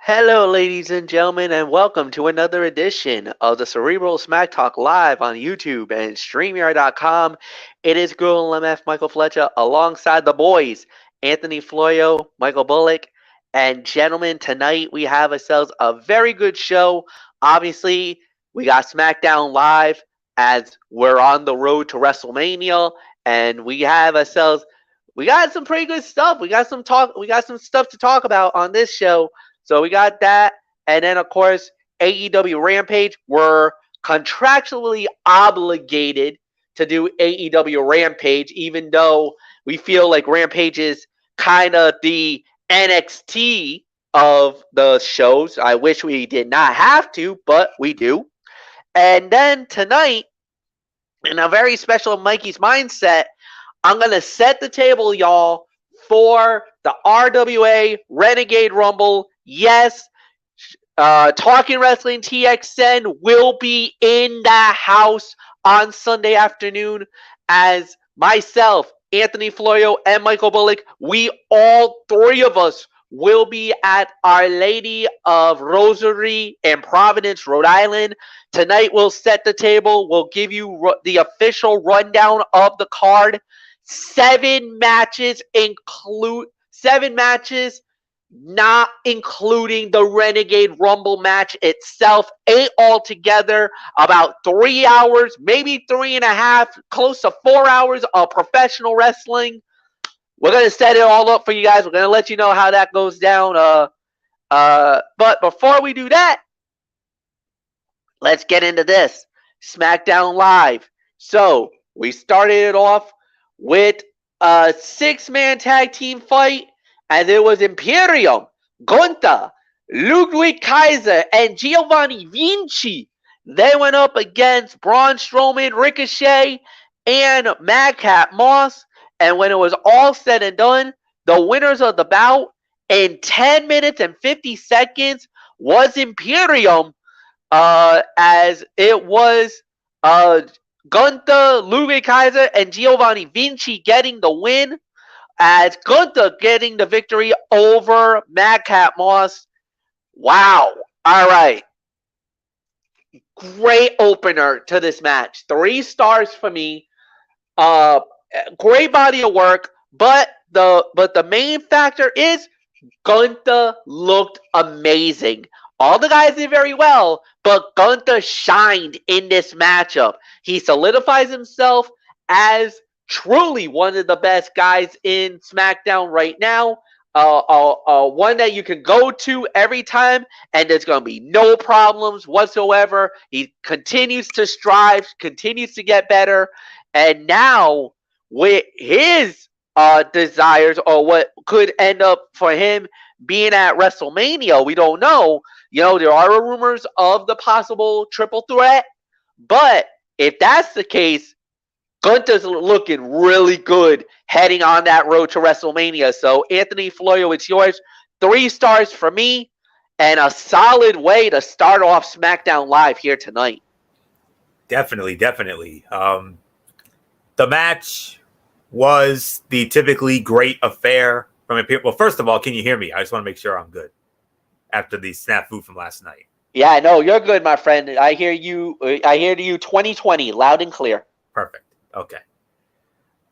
Hello, ladies and gentlemen, and welcome to another edition of the Cerebral Smack Talk live on YouTube and StreamYard.com. It is Girl MF Michael Fletcher alongside the boys, Anthony Florio, Michael Bullock, and gentlemen, tonight we have ourselves a very good show. Obviously, we got Smackdown live as we're on the road to WrestleMania, and we got some pretty good stuff. We got some stuff to talk about on this show. So we got that. And then, of course, AEW Rampage. We're contractually obligated to do AEW Rampage, even though we feel like Rampage is kind of the NXT of the shows. I wish we did not have to, but we do. And then tonight, in a very special Mikey's Mindset, I'm going to set the table, y'all, for the RWA Renegade Rumble. Yes, Talking Wrestling TXN will be in the house on Sunday afternoon as myself, Anthony Florio, and Michael Bullock, we all three of us will be at Our Lady of Rosary in Providence, Rhode Island. Tonight we'll set the table. We'll give you the official rundown of the card. Seven matches, not including the Renegade Rumble match itself. 8 altogether, about 3 hours, maybe 3.5, close to 4 hours of professional wrestling. We're going to set it all up for you guys. We're going to let you know how that goes down. But before we do that, let's get into this. Smackdown Live. So, we started it off with a 6-man tag team fight, and it was Imperium, Gunther, Ludwig Kaiser, and Giovanni Vinci. They went up against Braun Strowman, Ricochet, and Madcap Moss. And when it was all said and done, the winners of the bout in 10 minutes and 50 seconds was Imperium, as it was Gunther, Ludwig Kaiser, and Giovanni Vinci getting the win, as Gunther getting the victory over Madcap Moss. Wow. All right. Great opener to this match. 3 stars for me. Great body of work, but the main factor is Gunther looked amazing. All the guys did very well, but Gunther shined in this matchup. He solidifies himself as truly one of the best guys in SmackDown right now. One that you can go to every time, and there's going to be no problems whatsoever. He continues to strive, continues to get better, and now with his desires, or what could end up for him being at WrestleMania, we don't know. There are rumors of the possible triple threat, but if that's the case, Gunther's looking really good heading on that road to WrestleMania. So, Anthony Florio, it's yours. 3 stars for me, and a solid way to start off SmackDown Live here tonight. Definitely. The match was the typically great affair from a people. Well, first of all, can you hear me? I just want to make sure I'm good after the snafu from last night. Yeah, no, you're good, my friend. I hear you 2020, loud and clear. Perfect. Okay.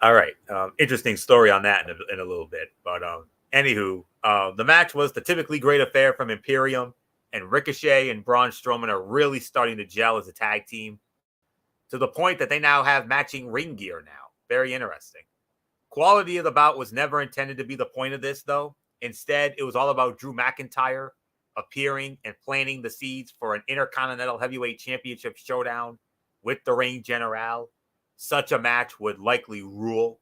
All right. Interesting story on that in a little bit. But anywho, the match was the typically great affair from Imperium, and Ricochet and Braun Strowman are really starting to gel as a tag team to the point that they now have matching ring gear now. Very interesting. Quality of the bout was never intended to be the point of this, though. Instead, it was all about Drew McIntyre appearing and planting the seeds for an Intercontinental Heavyweight Championship showdown with the Reign General. Such a match would likely rule.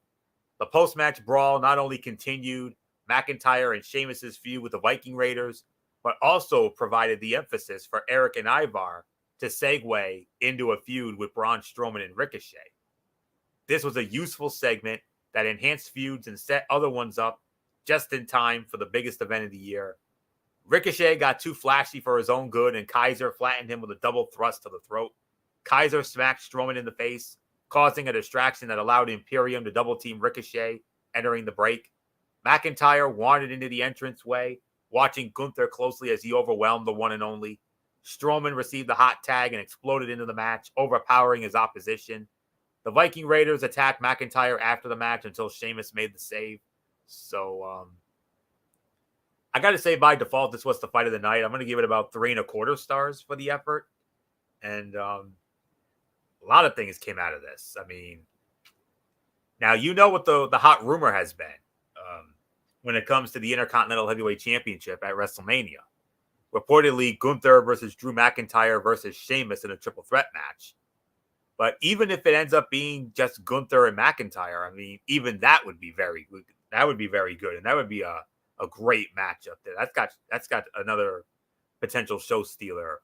The post-match brawl not only continued McIntyre and Sheamus's feud with the Viking Raiders, but also provided the emphasis for Eric and Ivar to segue into a feud with Braun Strowman and Ricochet. This was a useful segment that enhanced feuds and set other ones up just in time for the biggest event of the year. Ricochet got too flashy for his own good, and Kaiser flattened him with a double thrust to the throat. Kaiser smacked Strowman in the face, causing a distraction that allowed Imperium to double-team Ricochet entering the break. McIntyre wandered into the entranceway, watching Gunther closely as he overwhelmed the one and only. Strowman received the hot tag and exploded into the match, overpowering his opposition. The Viking Raiders attacked McIntyre after the match until Sheamus made the save. So, I got to say, by default, this was the fight of the night. I'm going to give it about 3.25 stars for the effort. And a lot of things came out of this. I mean, now you know what the hot rumor has been when it comes to the Intercontinental Heavyweight Championship at WrestleMania. Reportedly, Gunther versus Drew McIntyre versus Sheamus in a triple threat match. But even if it ends up being just Gunther and McIntyre, I mean, even that would be very good. That would be very good, and that would be a great matchup there. That's got another potential show stealer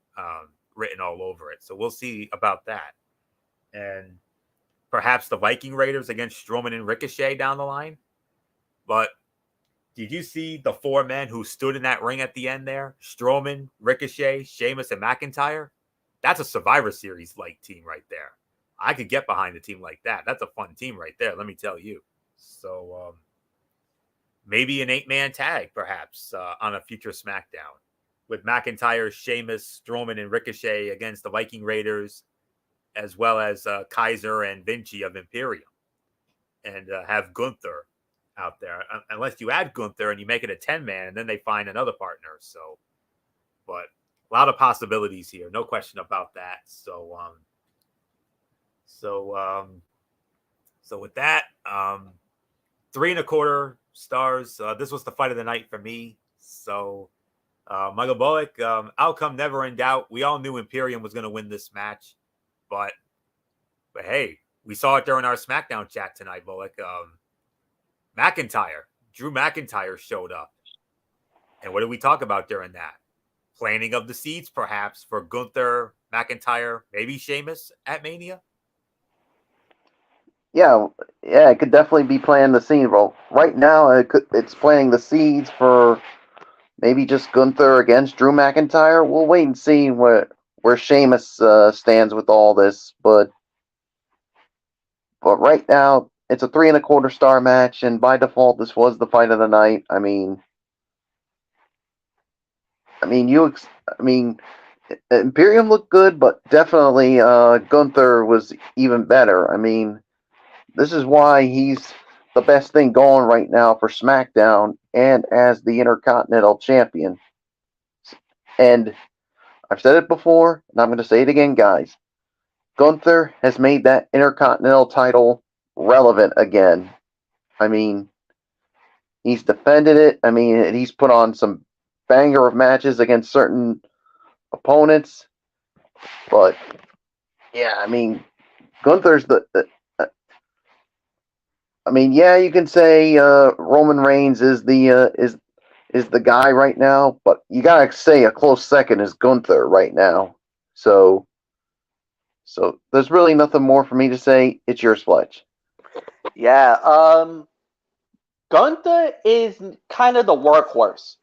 written all over it. So we'll see about that. And perhaps the Viking Raiders against Strowman and Ricochet down the line. But did you see the four men who stood in that ring at the end there? Strowman, Ricochet, Sheamus, and McIntyre? That's a Survivor Series-like team right there. I could get behind a team like that. That's a fun team right there, let me tell you. So maybe an 8-man tag, perhaps, on a future SmackDown with McIntyre, Sheamus, Strowman, and Ricochet against the Viking Raiders, as well as Kaiser and Vinci of Imperium, and have Gunther out there. Unless you add Gunther and you make it a 10-man, and then they find another partner. So, but a lot of possibilities here, no question about that. So with that, 3.25 stars. This was the fight of the night for me. So, Michael Bullock, outcome never in doubt. We all knew Imperium was going to win this match, but hey, we saw it during our SmackDown chat tonight, Bullock. Drew McIntyre showed up. And what did we talk about during that? Planting of the seeds, perhaps, for Gunther, McIntyre, maybe Sheamus at Mania? Yeah, it could definitely be planting the seed. Well, right now, it's planting the seeds for maybe just Gunther against Drew McIntyre. We'll wait and see where Sheamus stands with all this. But right now, it's a 3.25 star match, and by default, this was the fight of the night. I mean, Imperium looked good, but definitely Gunther was even better. I mean, this is why he's the best thing going right now for SmackDown and as the Intercontinental Champion. And I've said it before, and I'm going to say it again, guys. Gunther has made that Intercontinental title relevant again. I mean, he's defended it. I mean, he's put on some banger of matches against certain opponents. But, yeah, I mean, Gunther's you can say Roman Reigns is the guy right now, but you gotta say a close second is Gunther right now. So there's really nothing more for me to say. It's yours, Fletch. Yeah, Gunther is kind of the workhorse.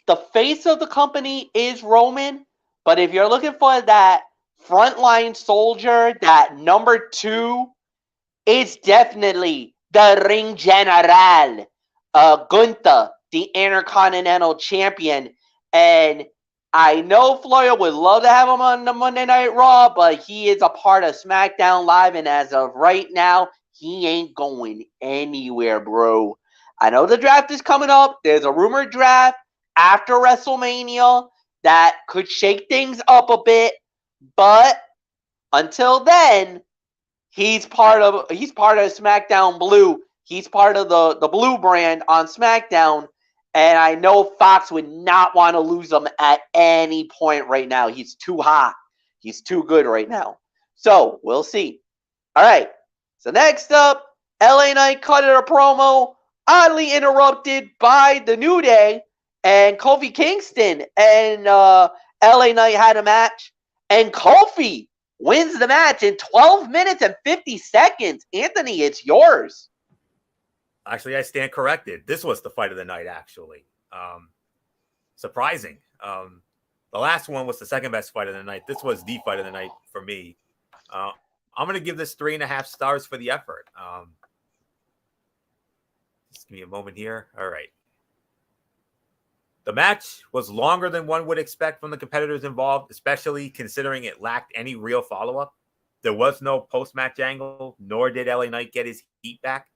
The face of the company is Roman, but if you're looking for that frontline soldier, that number 2, it's definitely the Ring General, Gunther, the Intercontinental Champion. And I know Floyd would love to have him on the Monday Night Raw, but he is a part of SmackDown Live, and as of right now, he ain't going anywhere, bro. I know the draft is coming up. There's a rumored draft after WrestleMania that could shake things up a bit, but until then, he's part of SmackDown Blue. He's part of the Blue brand on SmackDown, and I know Fox would not want to lose him at any point right now. He's too hot. He's too good right now. So we'll see. All right. So next up, LA Knight cut a promo, oddly interrupted by the New Day and Kofi Kingston, and LA Knight had a match, and Kofi wins the match in 12 minutes and 50 seconds. Anthony, it's yours. Actually, I stand corrected. This was the fight of the night, actually. Surprising. The last one was the second best fight of the night. This was the fight of the night for me. I'm going to give this 3.5 stars for the effort. Just give me a moment here. All right. The match was longer than one would expect from the competitors involved, especially considering it lacked any real follow-up. There was no post-match angle, nor did LA Knight get his heat back.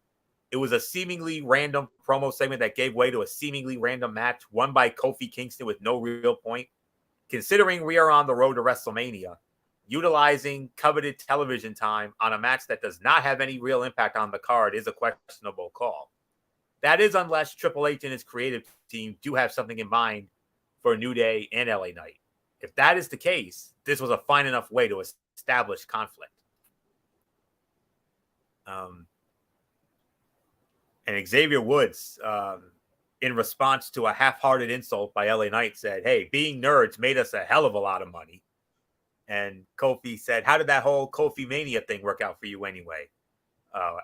It was a seemingly random promo segment that gave way to a seemingly random match won by Kofi Kingston with no real point. Considering we are on the road to WrestleMania, utilizing coveted television time on a match that does not have any real impact on the card is a questionable call. That is unless Triple H and his creative team do have something in mind for New Day and LA Knight. If that is the case, this was a fine enough way to establish conflict. And Xavier Woods, in response to a half-hearted insult by LA Knight, said, "Hey, being nerds made us a hell of a lot of money." And Kofi said, "How did that whole Kofi Mania thing work out for you anyway?"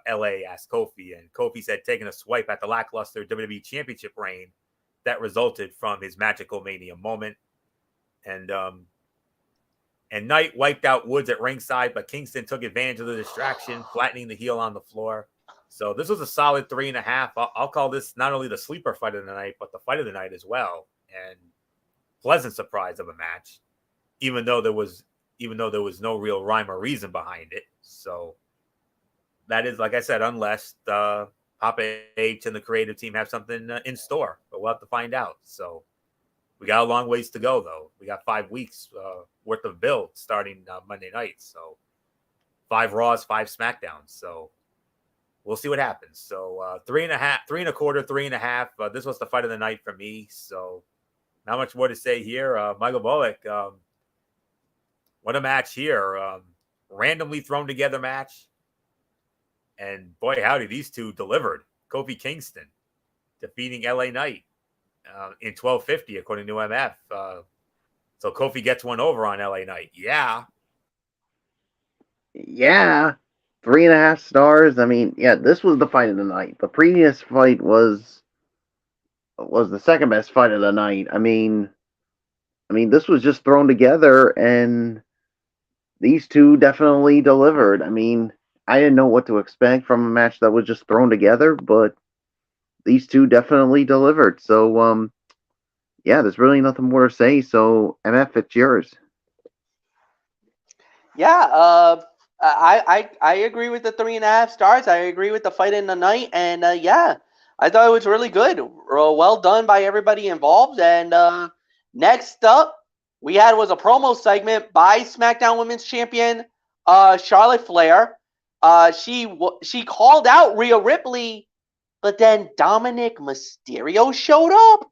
LA asked Kofi, and Kofi said, taking a swipe at the lackluster WWE Championship reign that resulted from his magical Mania moment. And Knight wiped out Woods at ringside, but Kingston took advantage of the distraction, flattening the heel on the floor. So this was a solid 3.5. I'll call this not only the sleeper fight of the night, but the fight of the night as well. And pleasant surprise of a match, even though there was no real rhyme or reason behind it. So that is, like I said, unless Papa H and the creative team have something in store, but we'll have to find out. So we got a long ways to go, though. We got 5 weeks worth of build starting Monday night. So 5 Raws, 5 Smackdowns. So we'll see what happens. So 3.5, 3.25, 3.5. This was the fight of the night for me. So not much more to say here. Michael Bullock, what a match here. Randomly thrown together match. And boy, howdy, these two delivered. Kofi Kingston defeating LA Knight in 12:50, according to MF. So Kofi gets one over on LA Knight. Yeah. 3.5 stars. I mean, yeah, this was the fight of the night. The previous fight was the second best fight of the night. I mean, this was just thrown together, and these two definitely delivered. I mean, I didn't know what to expect from a match that was just thrown together, but these two definitely delivered. So, yeah, there's really nothing more to say. So, MF, it's yours. Yeah, I agree with the 3.5 stars. I agree with the fight in the night, and yeah, I thought it was really good. Well done by everybody involved. And next up, we had was a promo segment by SmackDown Women's Champion Charlotte Flair. She called out Rhea Ripley, but then Dominic Mysterio showed up.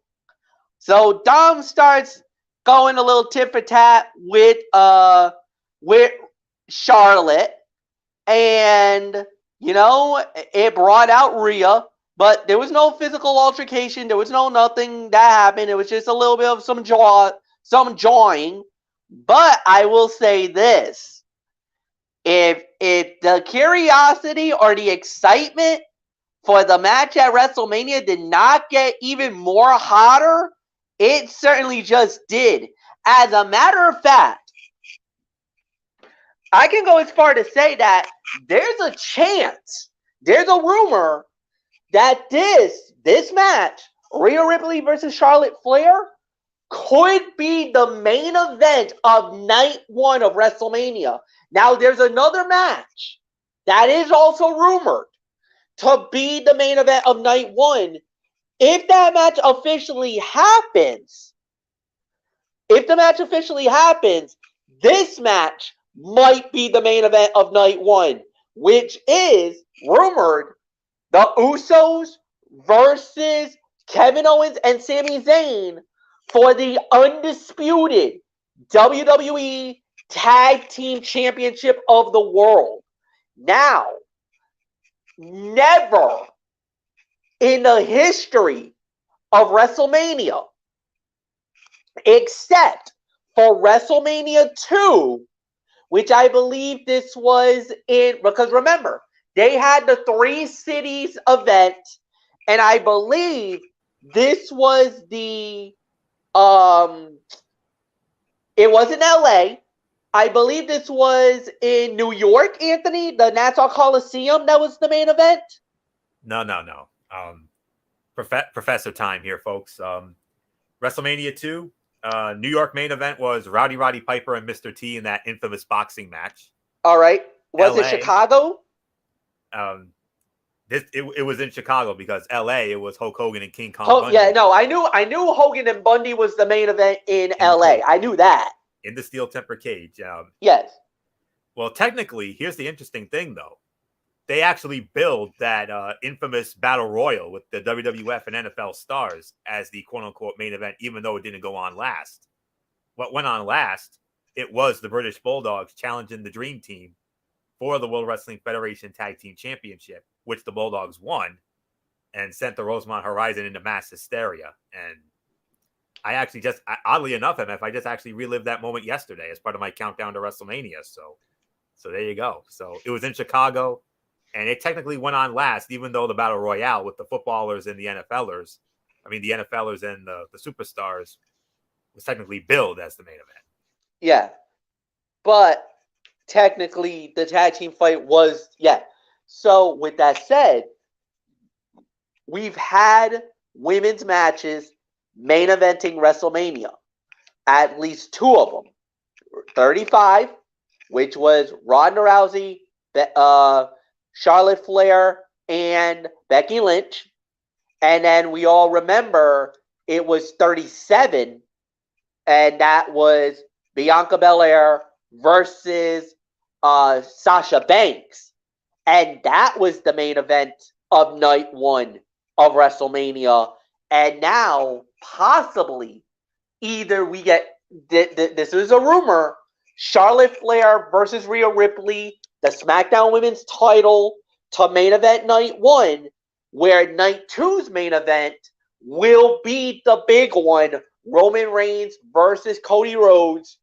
So Dom starts going a little tit for tat with Charlotte, and it brought out Rhea, but there was no physical altercation. There was nothing that happened. It was just a little bit of some jawing. But I will say this. If the curiosity or the excitement for the match at WrestleMania did not get even more hotter, it certainly just did. As a matter of fact, I can go as far to say that there's a chance, there's a rumor that this match, Rhea Ripley versus Charlotte Flair, could be the main event of night 1 of WrestleMania. Now, there's another match that is also rumored to be the main event of night 1. If that match officially happens, this match might be the main event of night 1, which is rumored the Usos versus Kevin Owens and Sami Zayn for the undisputed WWE Tag Team Championship of the world. Now, never in the history of WrestleMania, except for WrestleMania 2, which I believe this was in, because remember, they had the 3 cities event, and I believe this was the, it was in LA. I believe this was in New York, Anthony, the Nassau Coliseum that was the main event. No. Professor time here, folks. WrestleMania 2, New York main event was Rowdy Roddy Piper and Mr. T in that infamous boxing match. All right. Was it LA, Chicago? It was in Chicago because LA, it was Hulk Hogan and King Kong Bundy. Yeah, no, I knew Hogan and Bundy was the main event in LA. I knew that. In the steel temper cage. Yes. Well, technically, here's the interesting thing, though. They actually billed that infamous battle royal with the WWF and NFL stars as the quote-unquote main event, even though it didn't go on last. What went on last, it was the British Bulldogs challenging the Dream Team for the World Wrestling Federation Tag Team Championship, which the Bulldogs won and sent the Rosemont Horizon into mass hysteria. And I actually oddly enough, MF, I just actually relived that moment yesterday as part of my countdown to WrestleMania. So there you go. So it was in Chicago, and it technically went on last, even though the Battle Royale with the footballers and the NFLers, the NFLers and the superstars, was technically billed as the main event. Yeah. But technically, the tag team fight was, yeah. So with that said, we've had women's matches main eventing WrestleMania. At least 2 of them. 35, which was Ronda Rousey, Charlotte Flair, and Becky Lynch. And then we all remember it was 37, and that was Bianca Belair versus Sasha Banks. And that was the main event of night 1 of WrestleMania. And now, possibly, either we get, this is a rumor, Charlotte Flair versus Rhea Ripley, the SmackDown Women's title to main event night 1, where night 2's main event will be the big one, Roman Reigns versus Cody Rhodes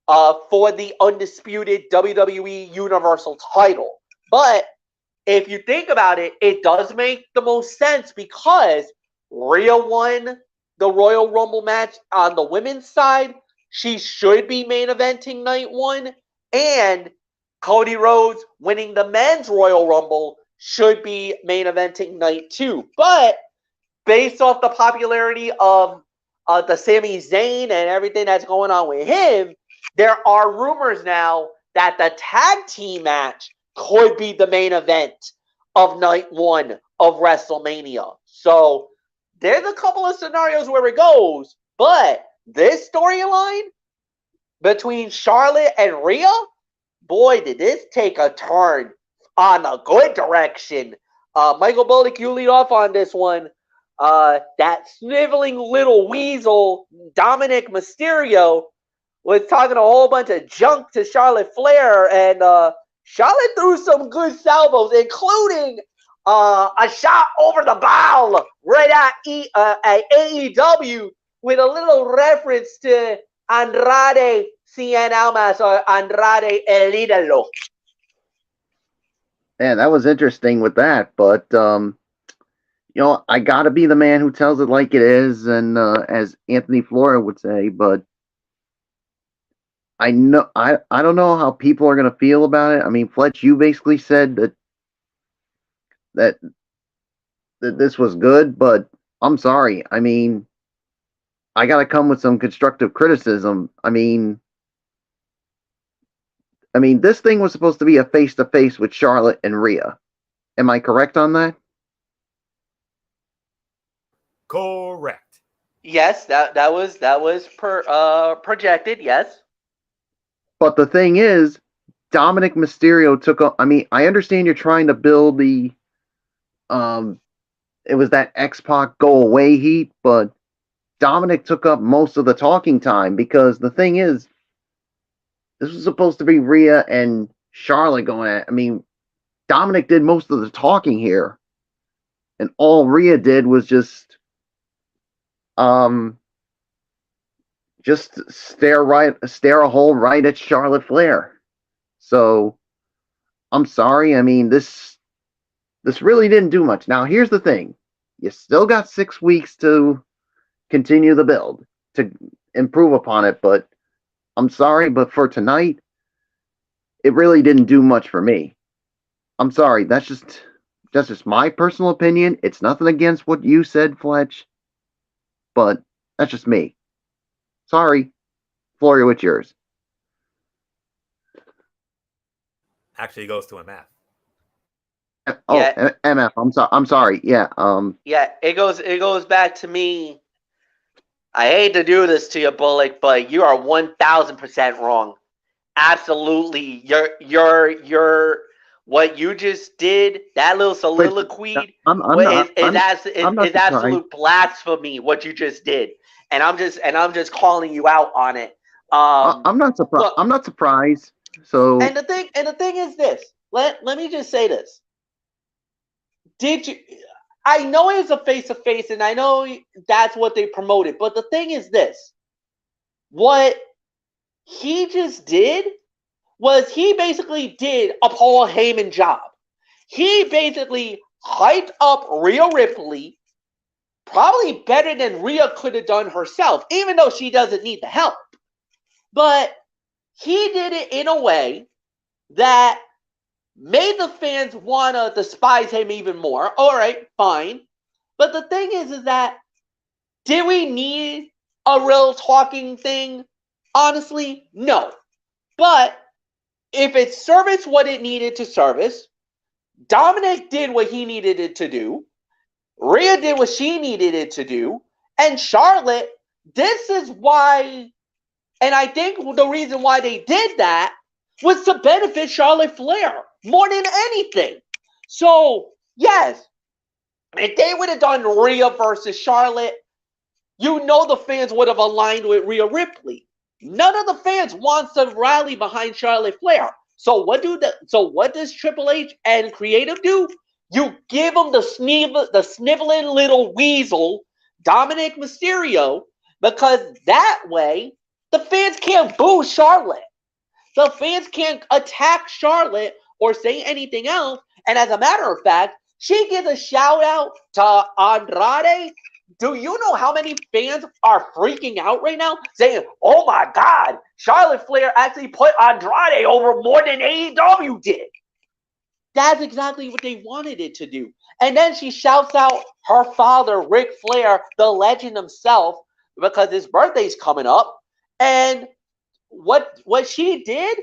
for the undisputed WWE Universal title. But if you think about it, it does make the most sense because Rhea won the Royal Rumble match on the women's side. She should be main eventing night 1. And Cody Rhodes winning the men's Royal Rumble should be main eventing night 2. But based off the popularity of the Sami Zayn and everything that's going on with him, there are rumors now that the tag team match could be the main event of night 1 of WrestleMania. So there's a couple of scenarios where it goes, but this storyline between Charlotte and Rhea, boy, did this take a turn on a good direction. Michael Bullock, you lead off on this one. That sniveling little weasel, Dominic Mysterio, was talking a whole bunch of junk to Charlotte Flair, and Charlotte threw some good salvos, including a shot over the bow right at AEW with a little reference to Andrade Cien Almas or Andrade El Idolo. Yeah, that was interesting with that, but I gotta be the man who tells it like it is, and as Anthony Flora would say, but I don't know how people are gonna feel about it. I mean, Fletch, you basically said that this was good, but I'm sorry. I mean, I gotta come with some constructive criticism. I mean, this thing was supposed to be a face-to-face with Charlotte and Rhea. Am I correct on that? Correct. Yes, that was projected. Yes. But the thing is, Dominic Mysterio took up. I mean, I understand you're trying to build the. It was that X-Pac go away heat, but Dominic took up most of the talking time because the thing is, this was supposed to be Rhea and Charlotte going at. I mean, Dominic did most of the talking here, and all Rhea did was just stare a hole right at Charlotte Flair. So I'm sorry. I mean, this really didn't do much. Now here's the thing: you still got 6 weeks to continue the build to improve upon it. But I'm sorry, but for tonight, it really didn't do much for me. I'm sorry. That's just my personal opinion. It's nothing against what you said, Fletch. But That's just me. Sorry, Florio, it's yours. Actually goes to MF. Oh, Yeah, MF. I'm sorry. Yeah. yeah. It goes back to me. I hate to do this to you, Bullock, but you are 1,000% wrong. Absolutely, your what you just did, that little But soliloquy, I'm not. I'm not is surprised. absolute blasphemy. What you just did, and I'm just calling you out on it. I'm not surprised. Look, I'm not surprised. So and the thing is this. Let me just say this. Did you? I know it's a face to face, and I know that's what they promoted. But the thing is this: what he just did was he basically did a Paul Heyman job. He basically hyped up Rhea Ripley, probably better than Rhea could have done herself, even though she doesn't need the help. But he did it in a way that made the fans want to despise him even more. All right, fine. But the thing is that did we need a real talking thing? Honestly, no. But if it serviced what it needed to service, Dominic did what he needed it to do. Rhea did what she needed it to do. And Charlotte, this is why, and I think the reason why they did that was to benefit Charlotte Flair more than anything. So, yes, if they would have done Rhea versus Charlotte, you know the fans would have aligned with Rhea Ripley. None of the fans wants to rally behind Charlotte Flair. So what does Triple H and creative do? You give them the sniveling little weasel, Dominic Mysterio, because that way the fans can't boo Charlotte. The fans can't attack Charlotte or say anything else. And as a matter of fact, she gives a shout out to Andrade. Do you know how many fans are freaking out right now? Saying, oh my God, Charlotte Flair actually put Andrade over more than AEW did. That's exactly what they wanted it to do. And then she shouts out her father, Ric Flair, the legend himself, because his birthday's coming up. And what she did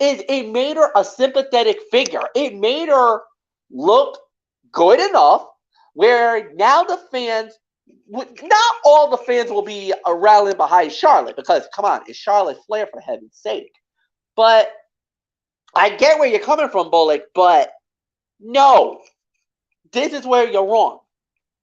is it made her a sympathetic figure. It made her look good enough where now the fans, not all the fans will be rallying behind Charlotte because come on, it's Charlotte Flair for heaven's sake. But I get where you're coming from, Bullock, but no, this is where you're wrong.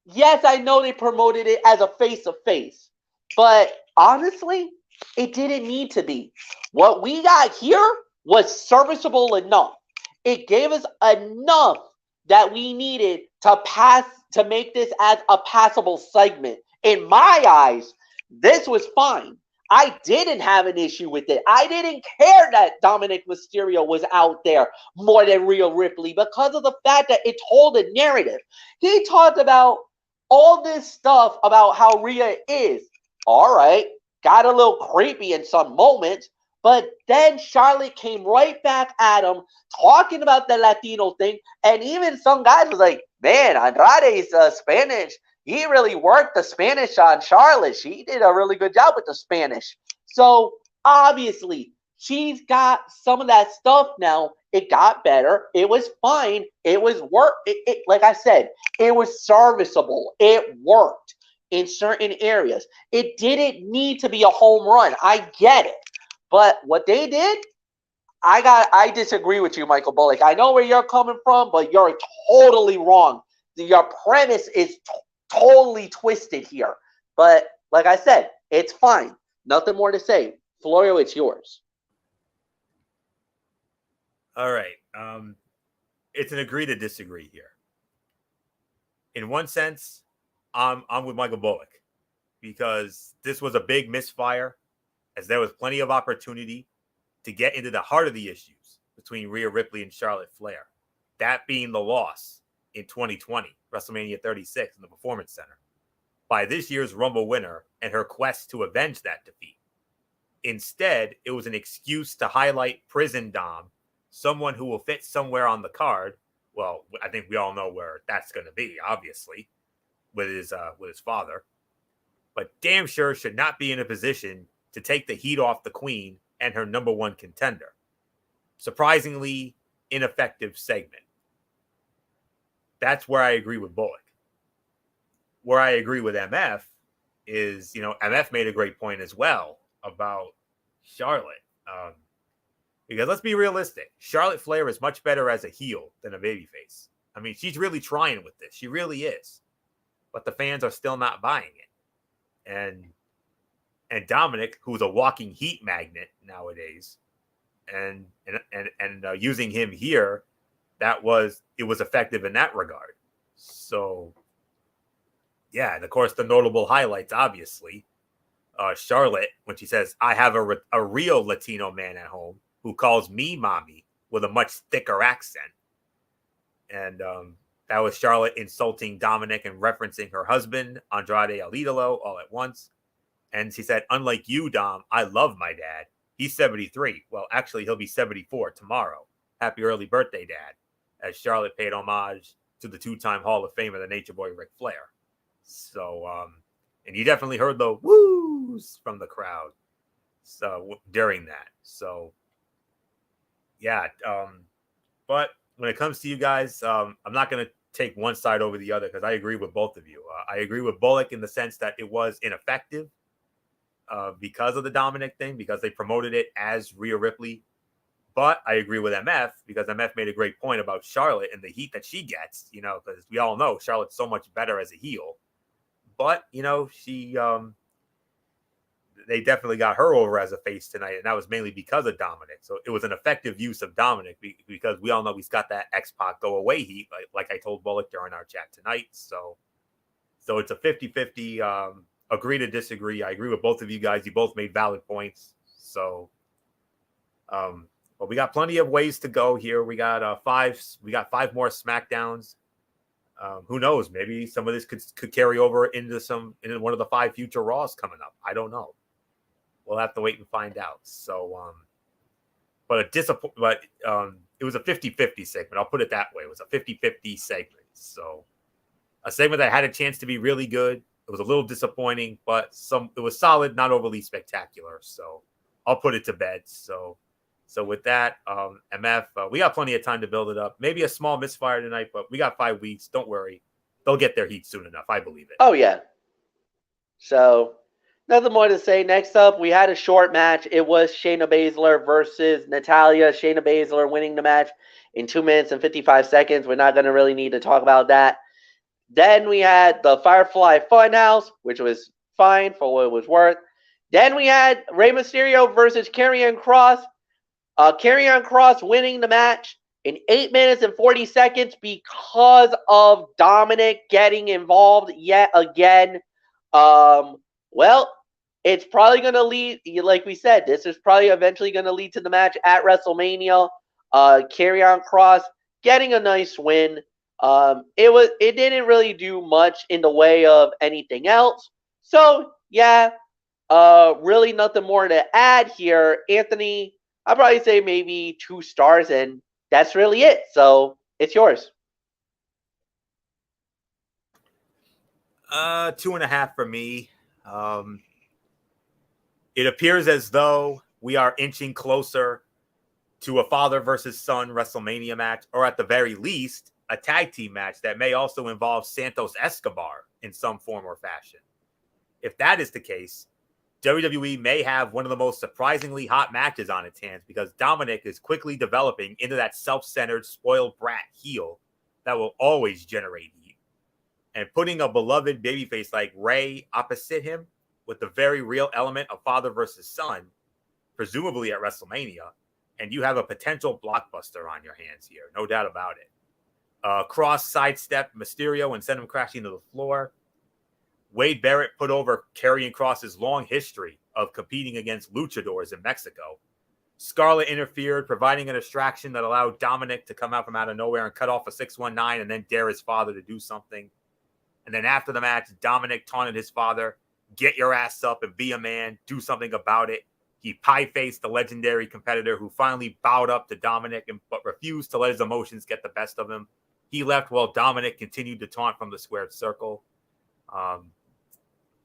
Yes, I know they promoted it as a face to face, but honestly, it didn't need to be. What we got here was serviceable enough. It gave us enough that we needed to make this as a passable segment. In my eyes, this was fine. I didn't have an issue with it. I didn't care that Dominic Mysterio was out there more than Rhea Ripley because of the fact that it told a narrative. He talked about all this stuff about how Rhea is. All right, got a little creepy in some moments, but then Charlotte came right back at him talking about the Latino thing, and even some guys was like, man, Andrade's Spanish. He really worked the Spanish on Charlotte. She did a really good job with the Spanish. So obviously, she's got some of that stuff now. It got better. It was fine. It was like I said, it was serviceable. It worked in certain areas. It didn't need to be a home run. I get it. But what they did, I disagree with you, Michael Bullock. I know where you're coming from, but you're totally wrong. Your premise is totally twisted here. But like I said, it's fine. Nothing more to say. Florio, it's yours. All right. It's an agree to disagree here. In one sense, I'm with Michael Bullock because this was a big misfire, as there was plenty of opportunity to get into the heart of the issues between Rhea Ripley and Charlotte Flair. That being the loss in 2020, WrestleMania 36 in the Performance Center, by this year's Rumble winner and her quest to avenge that defeat. Instead, it was an excuse to highlight Prison Dom, someone who will fit somewhere on the card. Well, I think we all know where that's going to be, obviously, with his father. but damn sure should not be in a position to take the heat off the Queen and her number one contender. Surprisingly ineffective segment. That's where I agree with Bullock. Where I agree with MF is, MF made a great point as well about Charlotte. Because let's be realistic, Charlotte Flair is much better as a heel than a babyface. I mean, she's really trying with this. She really is. But the fans are still not buying it. And Dominic, who's a walking heat magnet nowadays, and using him here, it was effective in that regard. So, yeah, and of course the notable highlights, obviously, Charlotte, when she says, "I have a real Latino man at home who calls me mommy," with a much thicker accent. And that was Charlotte insulting Dominic and referencing her husband, Andrade El Idolo, all at once. And she said, "Unlike you, Dom, I love my dad. He's 73. Well, actually, he'll be 74 tomorrow. Happy early birthday, Dad," as Charlotte paid homage to the two-time Hall of Famer, the Nature Boy, Ric Flair. So, and you definitely heard the woos from the crowd during that. So, yeah. But when it comes to you guys, I'm not going to take one side over the other because I agree with both of you. I agree with Bullock in the sense that it was ineffective because of the Dominic thing, because they promoted it as Rhea Ripley. But I agree with MF because MF made a great point about Charlotte and the heat that she gets, because we all know Charlotte's so much better as a heel. But, they definitely got her over as a face tonight, and that was mainly because of Dominic. So it was an effective use of Dominic because we all know he's got that X-Pac go-away heat, like I told Bullock during our chat tonight. So it's a 50-50, agree to disagree. I agree with both of you guys. You both made valid points. So, but we got plenty of ways to go here. We got five more Smackdowns. Who knows? Maybe some of this could carry over into one of the 5 future Raws coming up. I don't know. We'll have to wait and find out. So, but it was a 50-50 segment. I'll put it that way. It was a 50-50 segment. So, a segment that had a chance to be really good. It was a little disappointing, but it was solid, not overly spectacular. So, I'll put it to bed. So with that, MF, we got plenty of time to build it up. Maybe a small misfire tonight, but we got 5 weeks. Don't worry. They'll get their heat soon enough. I believe it. Oh, yeah. So, nothing more to say. Next up, we had a short match. It was Shayna Baszler versus Natalya. Shayna Baszler winning the match in 2 minutes and 55 seconds. We're not going to really need to talk about that. Then we had the Firefly Funhouse, which was fine for what it was worth. Then we had Rey Mysterio versus Karrion Kross. Karrion Kross winning the match in 8 minutes and 40 seconds because of Dominic getting involved yet again. Well, it's probably going to lead, like we said, this is probably eventually going to lead to the match at WrestleMania. Karrion Kross getting a nice win. It didn't really do much in the way of anything else. So, yeah, really nothing more to add here. Anthony, I'd probably say maybe 2 stars, and that's really it. So, it's yours. 2.5 for me. It appears as though we are inching closer to a father versus son WrestleMania match, or at the very least, a tag team match that may also involve Santos Escobar in some form or fashion. If that is the case, WWE may have one of the most surprisingly hot matches on its hands because Dominic is quickly developing into that self-centered, spoiled brat heel that will always generate heat. And putting a beloved babyface like Rey opposite him with the very real element of father versus son, presumably at WrestleMania, and you have a potential blockbuster on your hands here, no doubt about it. Kross sidestepped Mysterio and sent him crashing to the floor. Wade Barrett put over Karrion Kross's long history of competing against luchadors in Mexico. Scarlett interfered, providing a distraction that allowed Dominic to come out from out of nowhere and cut off a 619 and then dare his father to do something. And then after the match, Dominic taunted his father, "Get your ass up and be a man, do something about it." He pie-faced the legendary competitor who finally bowed up to Dominic but refused to let his emotions get the best of him. He left while Dominic continued to taunt from the squared circle.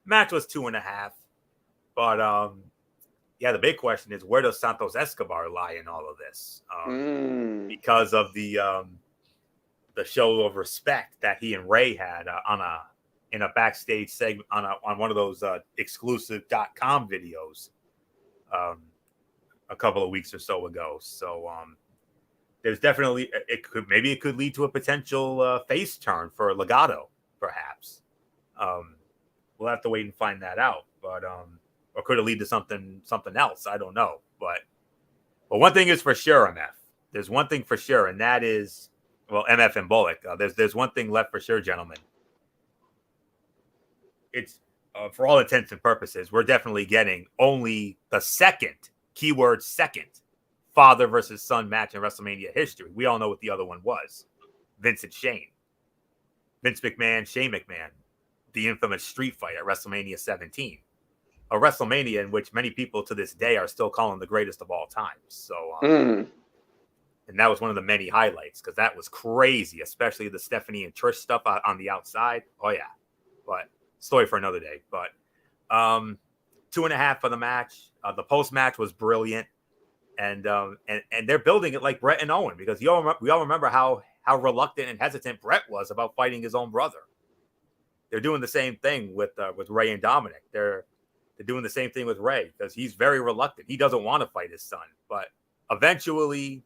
Match was 2.5. But yeah, the big question is, where does Santos Escobar lie in all of this? Because of the show of respect that he and Ray had in a backstage segment on one of those exclusive.com videos a couple of weeks or so ago. So there's definitely it could lead to a potential face turn for Legado, perhaps. We'll have to wait and find that out. But or could it lead to something else? I don't know. But one thing is for sure, MF. There's one thing for sure, and that is, well, MF and Bullock. There's one thing left for sure, gentlemen. It's for all intents and purposes, we're definitely getting only the second, keyword second, father versus son match in WrestleMania history. We all know what the other one was. Vince and Shane. Vince McMahon, Shane McMahon. The infamous street fight at WrestleMania 17. A WrestleMania in which many people to this day are still calling the greatest of all time. So, and that was one of the many highlights, because that was crazy, especially the Stephanie and Trish stuff on the outside. Oh, yeah. But story for another day. But 2.5 for the match. The post-match was brilliant. And they're building it like Brett and Owen, because we all remember how reluctant and hesitant Brett was about fighting his own brother. They're doing the same thing with Ray and Dominic. They're doing the same thing with Ray, because he's very reluctant. He doesn't want to fight his son, but eventually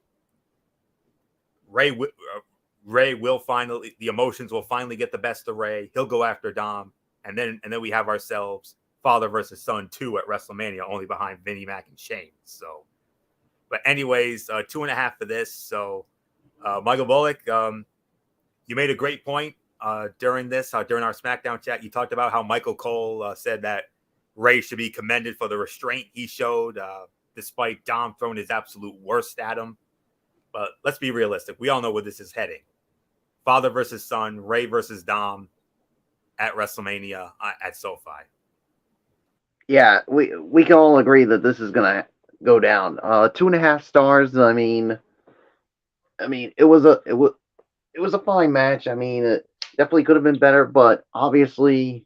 Ray will finally, the emotions will finally get the best of Ray. He'll go after Dom, and then we have ourselves father versus son 2 at WrestleMania, only behind Vinnie Mac and Shane. So, but anyways, 2.5 for this. So, Michael Bullock, you made a great point during our SmackDown chat. You talked about how Michael Cole said that Ray should be commended for the restraint he showed, despite Dom throwing his absolute worst at him. But let's be realistic. We all know where this is heading. Father versus son, Ray versus Dom at WrestleMania at SoFi. Yeah, we can all agree that this is gonna go down. 2.5 stars. I mean, it was a fine match. I mean, it definitely could have been better, but obviously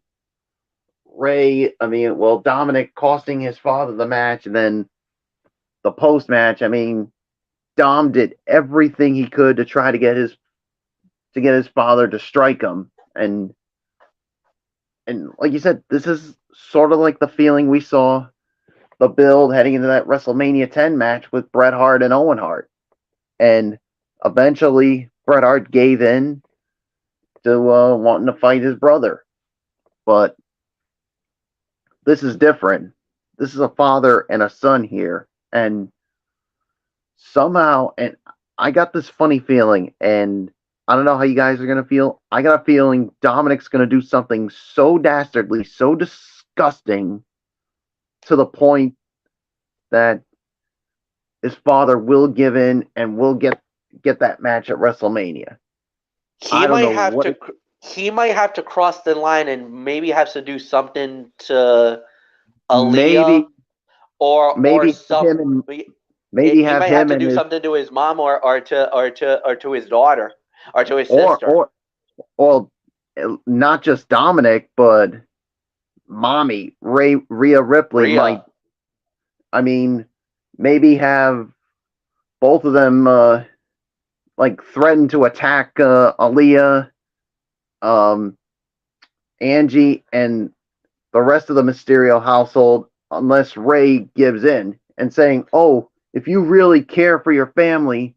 Dominic costing his father the match, and then the post match. I mean, Dom did everything he could to try to get his father to strike him, and like you said, this is sort of like the feeling we saw the build heading into that WrestleMania 10 match with Bret Hart and Owen Hart, and eventually Bret Hart gave in to wanting to fight his brother, but this is different. This is a father and a son here, and somehow, and I got this funny feeling, and I don't know how you guys are going to feel. I got a feeling Dominic's going to do something so dastardly, so disgusting, to the point that his father will give in and will get that match at WrestleMania. He might have to cross the line and maybe has to do something to Aaliyah, maybe have to do something to his mom or to his daughter or to his sister. Or not just Dominic, but mommy Rhea Ripley might. I mean, maybe have both of them threaten to attack Aaliyah, Angie, and the rest of the Mysterio household, unless Ray gives in and saying, "Oh, if you really care for your family,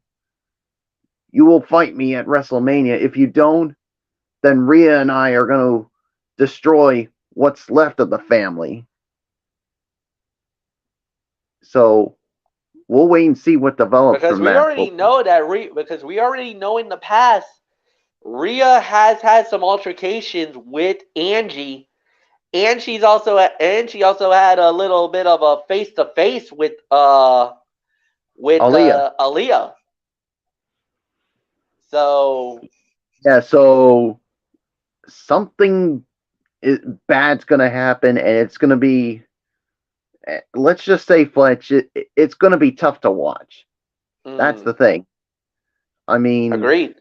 you will fight me at WrestleMania. If you don't, then Rhea and I are going to destroy what's left of the family." So we'll wait and see what develops because from we that. Already know that because we already know in the past, Rhea has had some altercations with Angie, and she also had a little bit of a face to face with Aaliyah. So yeah, so something bad's gonna happen, and it's gonna be, let's just say, Fletch, it's gonna be tough to watch. That's the thing. I mean, agreed.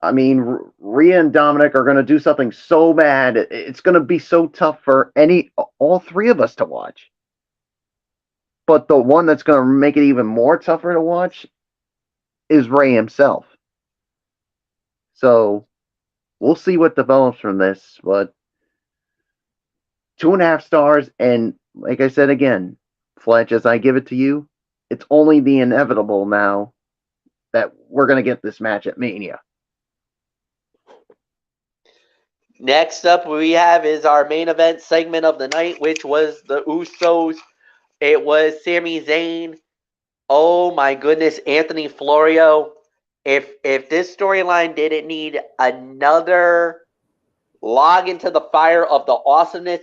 I mean, Rhea and Dominic are going to do something so bad. It's going to be so tough for all three of us to watch. But the one that's going to make it even more tougher to watch is Ray himself. So we'll see what develops from this. But 2.5 stars, and like I said again, Fletch, as I give it to you, it's only the inevitable now that we're going to get this match at Mania. Next up, we have is our main event segment of the night, which was the Usos. It was Sami Zayn. Oh my goodness, Anthony Florio. If this storyline didn't need another log into the fire of the awesomeness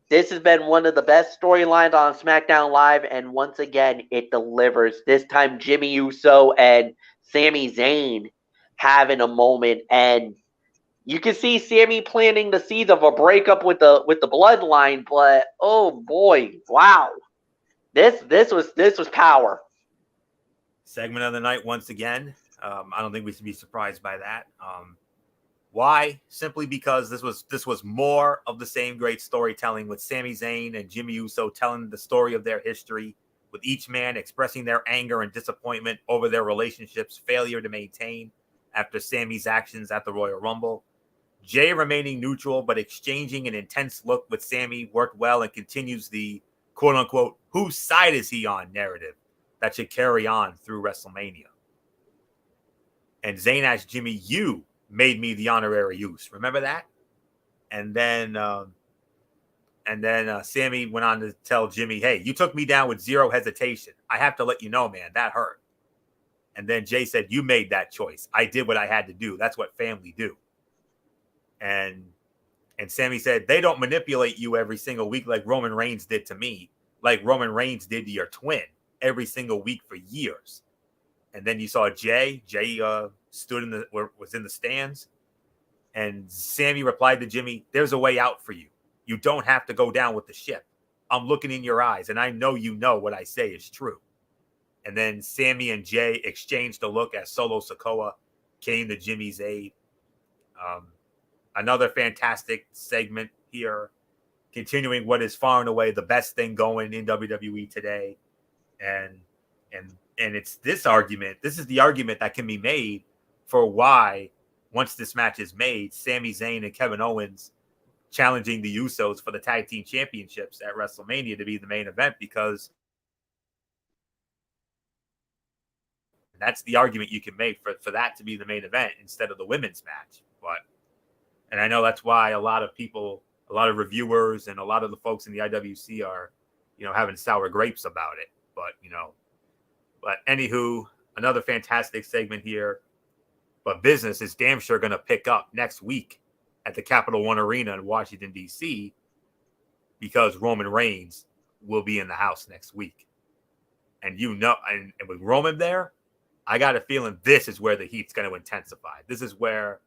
this has been one of the best storylines on SmackDown Live, and once again, it delivers. This time, Jimmy Uso and Sami Zayn having a moment, and you can see Sami planting the seeds of a breakup with the bloodline. But oh boy, wow, this was power. Segment of the night once again. I don't think we should be surprised by that. Why? Simply because this was more of the same great storytelling with Sami Zayn and Jimmy Uso telling the story of their history, with each man expressing their anger and disappointment over their relationship's failure to maintain after Sami's actions at the Royal Rumble. Jay remaining neutral but exchanging an intense look with Sami worked well and continues the quote-unquote whose side is he on narrative that should carry on through WrestleMania. And Zayn asked Jimmy, you made me the honorary use. Remember that? And then Sami went on to tell Jimmy, hey, you took me down with zero hesitation. I have to let you know, man, that hurt. And then Jay said, you made that choice. I did what I had to do. That's what family do. And Sami said, they don't manipulate you every single week like Roman Reigns did to me, like Roman Reigns did to your twin every single week for years. And then you saw Jay was in the stands, and Sami replied to Jimmy, there's a way out for you. You don't have to go down with the ship. I'm looking in your eyes, and I know you know what I say is true. And then Sami and Jay exchanged a look as Solo Sikoa came to Jimmy's aid. Another fantastic segment here, continuing what is far and away the best thing going in WWE today. And it's this argument. This is the argument that can be made for why, once this match is made, Sami Zayn and Kevin Owens challenging the Usos for the tag team championships at WrestleMania to be the main event, because that's the argument you can make for that to be the main event instead of the women's match. And I know that's why a lot of people, a lot of reviewers, and a lot of the folks in the IWC are, having sour grapes about it. But anywho, another fantastic segment here. But business is damn sure going to pick up next week at the Capital One Arena in Washington, D.C., because Roman Reigns will be in the house next week. And and with Roman there, I got a feeling this is where the heat's going to intensify. This is where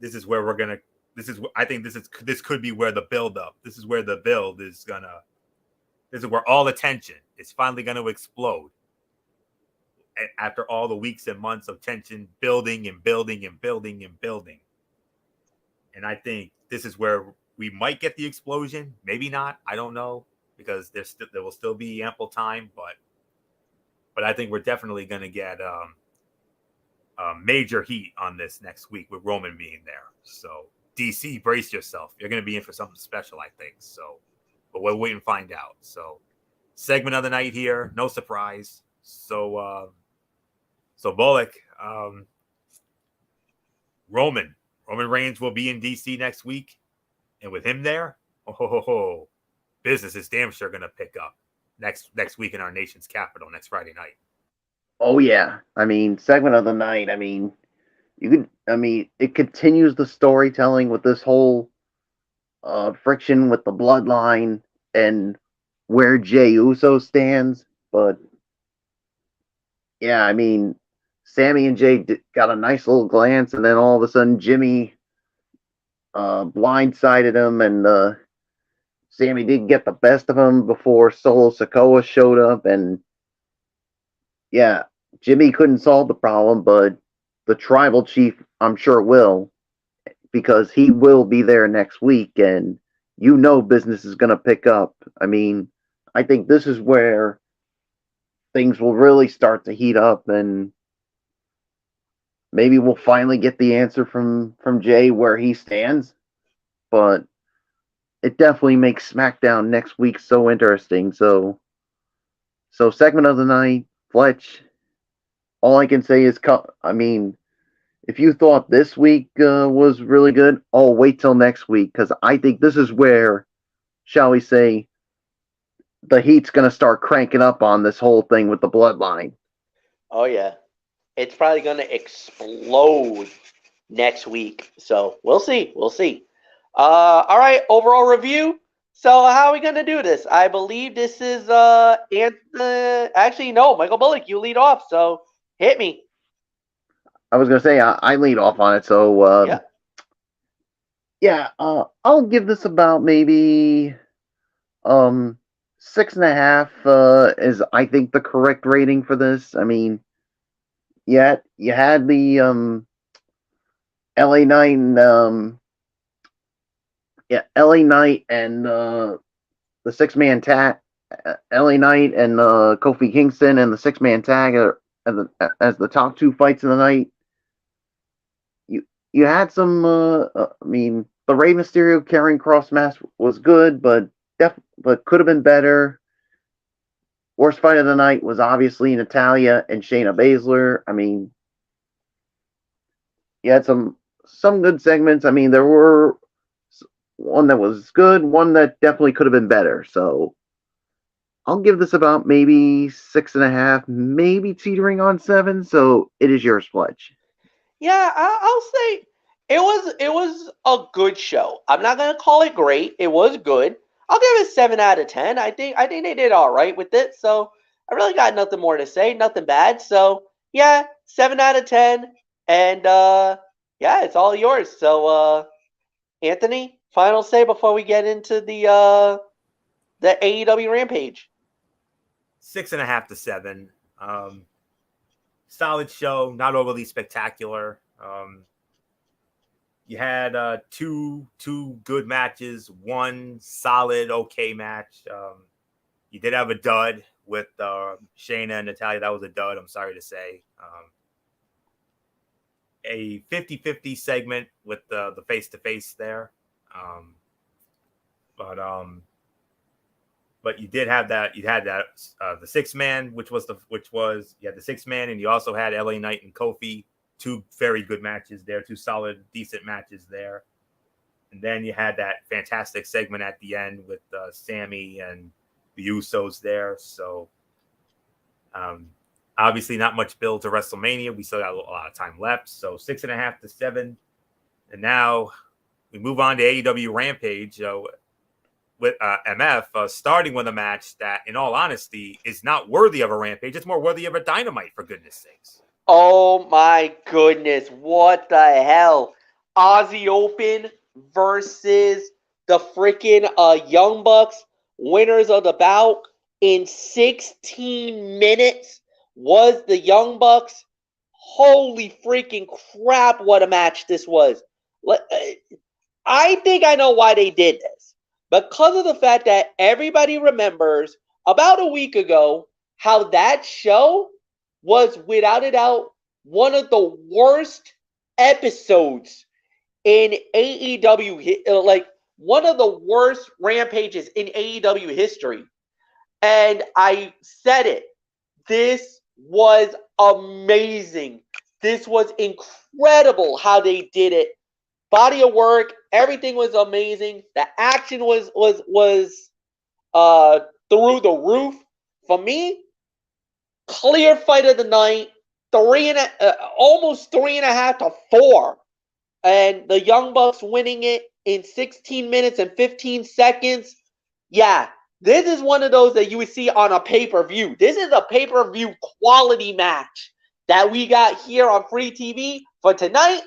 we're going to, I think this could be where the build up, this is where the build is going to, this is where all the tension is finally going to explode. After all the weeks and months of tension building and building and building and building. And I think this is where we might get the explosion. Maybe not. I don't know, because there will still be ample time. But I think we're definitely going to get major heat on this next week with Roman being there. So DC, brace yourself. You're going to be in for something special, I think. So, but we'll wait and find out. So segment of the night here. No surprise. So Bullock, Roman Reigns will be in DC next week, and with him there, business is damn sure going to pick up next week in our nation's capital next Friday night. Oh yeah, I mean, segment of the night. I mean, it continues the storytelling with this whole friction with the bloodline and where Jey Uso stands, but yeah, I mean, Sami and Jay got a nice little glance, and then all of a sudden Jimmy blindsided him, and Sami did get the best of him before Solo Sikoa showed up, and yeah, Jimmy couldn't solve the problem, but the tribal chief, I'm sure, will, because he will be there next week, and business is going to pick up. I mean, I think this is where things will really start to heat up, and maybe we'll finally get the answer from Jay where he stands. But it definitely makes SmackDown next week so interesting. So segment of the night, Fletch. All I can say is, I mean, if you thought this week was really good, wait till next week, because I think this is where, shall we say, the heat's going to start cranking up on this whole thing with the bloodline. Oh, yeah. It's probably going to explode next week. So we'll see. We'll see. All right. Overall review. So how are we going to do this? I believe this is Anthony. Actually, no. Michael Bullock, you lead off. So hit me. I was going to say I lead off on it. So I'll give this about maybe 6.5 is, I think, the correct rating for this. I mean, you had the LA Knight and LA Knight and the 6-man tag, LA Knight and Kofi Kingston and the 6-man tag as the top two fights of the night. You had some. I mean, the Rey Mysterio Karrion Kross match was good, but could have been better. Worst fight of the night was obviously Natalya and Shayna Baszler. I mean, you had some good segments. I mean, there were one that was good, one that definitely could have been better. So I'll give this about maybe 6.5, maybe teetering on 7. So it is yours, Fletch. Yeah, I'll say it was a good show. I'm not gonna call it great. It was good. I'll give it 7 out of 10. I think they did all right with it. So I really got nothing more to say. Nothing bad. So yeah, 7 out of 10. And yeah, it's all yours. So Anthony, final say before we get into the AEW Rampage. 6.5 to 7. Solid show, not overly spectacular. You had two good matches, one solid, okay match. You did have a dud with Shayna and Natalya. That was a dud, I'm sorry to say. A 50-50 segment with the face-to-face there. But you did have that. You had that the 6-man, which was you had the 6-man, and you also had LA Knight and Kofi. 2 very good matches there, 2 solid, decent matches there. And then you had that fantastic segment at the end with Sammy and the Usos there. So obviously not much build to WrestleMania. We still got a lot of time left. So 6.5 to 7. And now we move on to AEW Rampage. With MF starting with a match that, in all honesty, is not worthy of a Rampage. It's more worthy of a Dynamite, for goodness sakes. Oh my goodness, what the hell? Aussie Open versus the freaking Young Bucks, winners of the bout. In 16 minutes was the Young Bucks. Holy freaking crap, what a match this was. I think I know why they did this. Because of the fact that everybody remembers about a week ago how that show was, without a doubt, one of the worst episodes in AEW, like one of the worst rampages in AEW history. And I said it. This was amazing. This was incredible how they did it. Body of work, everything was amazing. The action was through the roof. For me, clear fight of the night. Almost 3.5 to 4, and the Young Bucks winning it in 16 minutes and 15 seconds. Yeah, this is one of those that you would see on a pay-per-view. This is a pay-per-view quality match that we got here on free TV for tonight.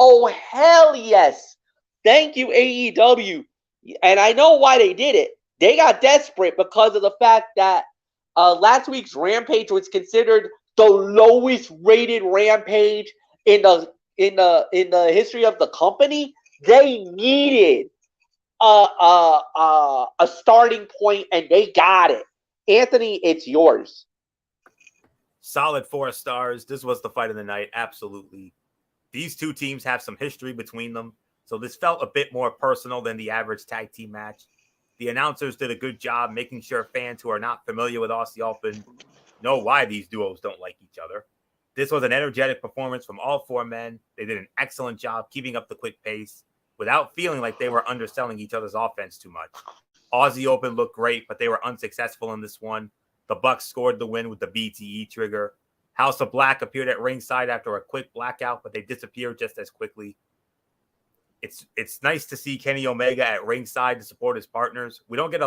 Oh, hell yes. Thank you, AEW. And I know why they did it. They got desperate because of the fact that last week's Rampage was considered the lowest rated Rampage in the history of the company. They needed a starting point, and they got it. Anthony, it's yours. Solid 4 stars. This was the fight of the night. Absolutely. These two teams have some history between them, so this felt a bit more personal than the average tag team match. The announcers did a good job making sure fans who are not familiar with Aussie Open know why these duos don't like each other. This was an energetic performance from all 4 men. They did an excellent job keeping up the quick pace without feeling like they were underselling each other's offense too much. Aussie Open looked great, but they were unsuccessful in this one. The Bucks scored the win with the BTE trigger. House of Black appeared at ringside after a quick blackout, but they disappeared just as quickly. It's nice to see Kenny Omega at ringside to support his partners. We don't get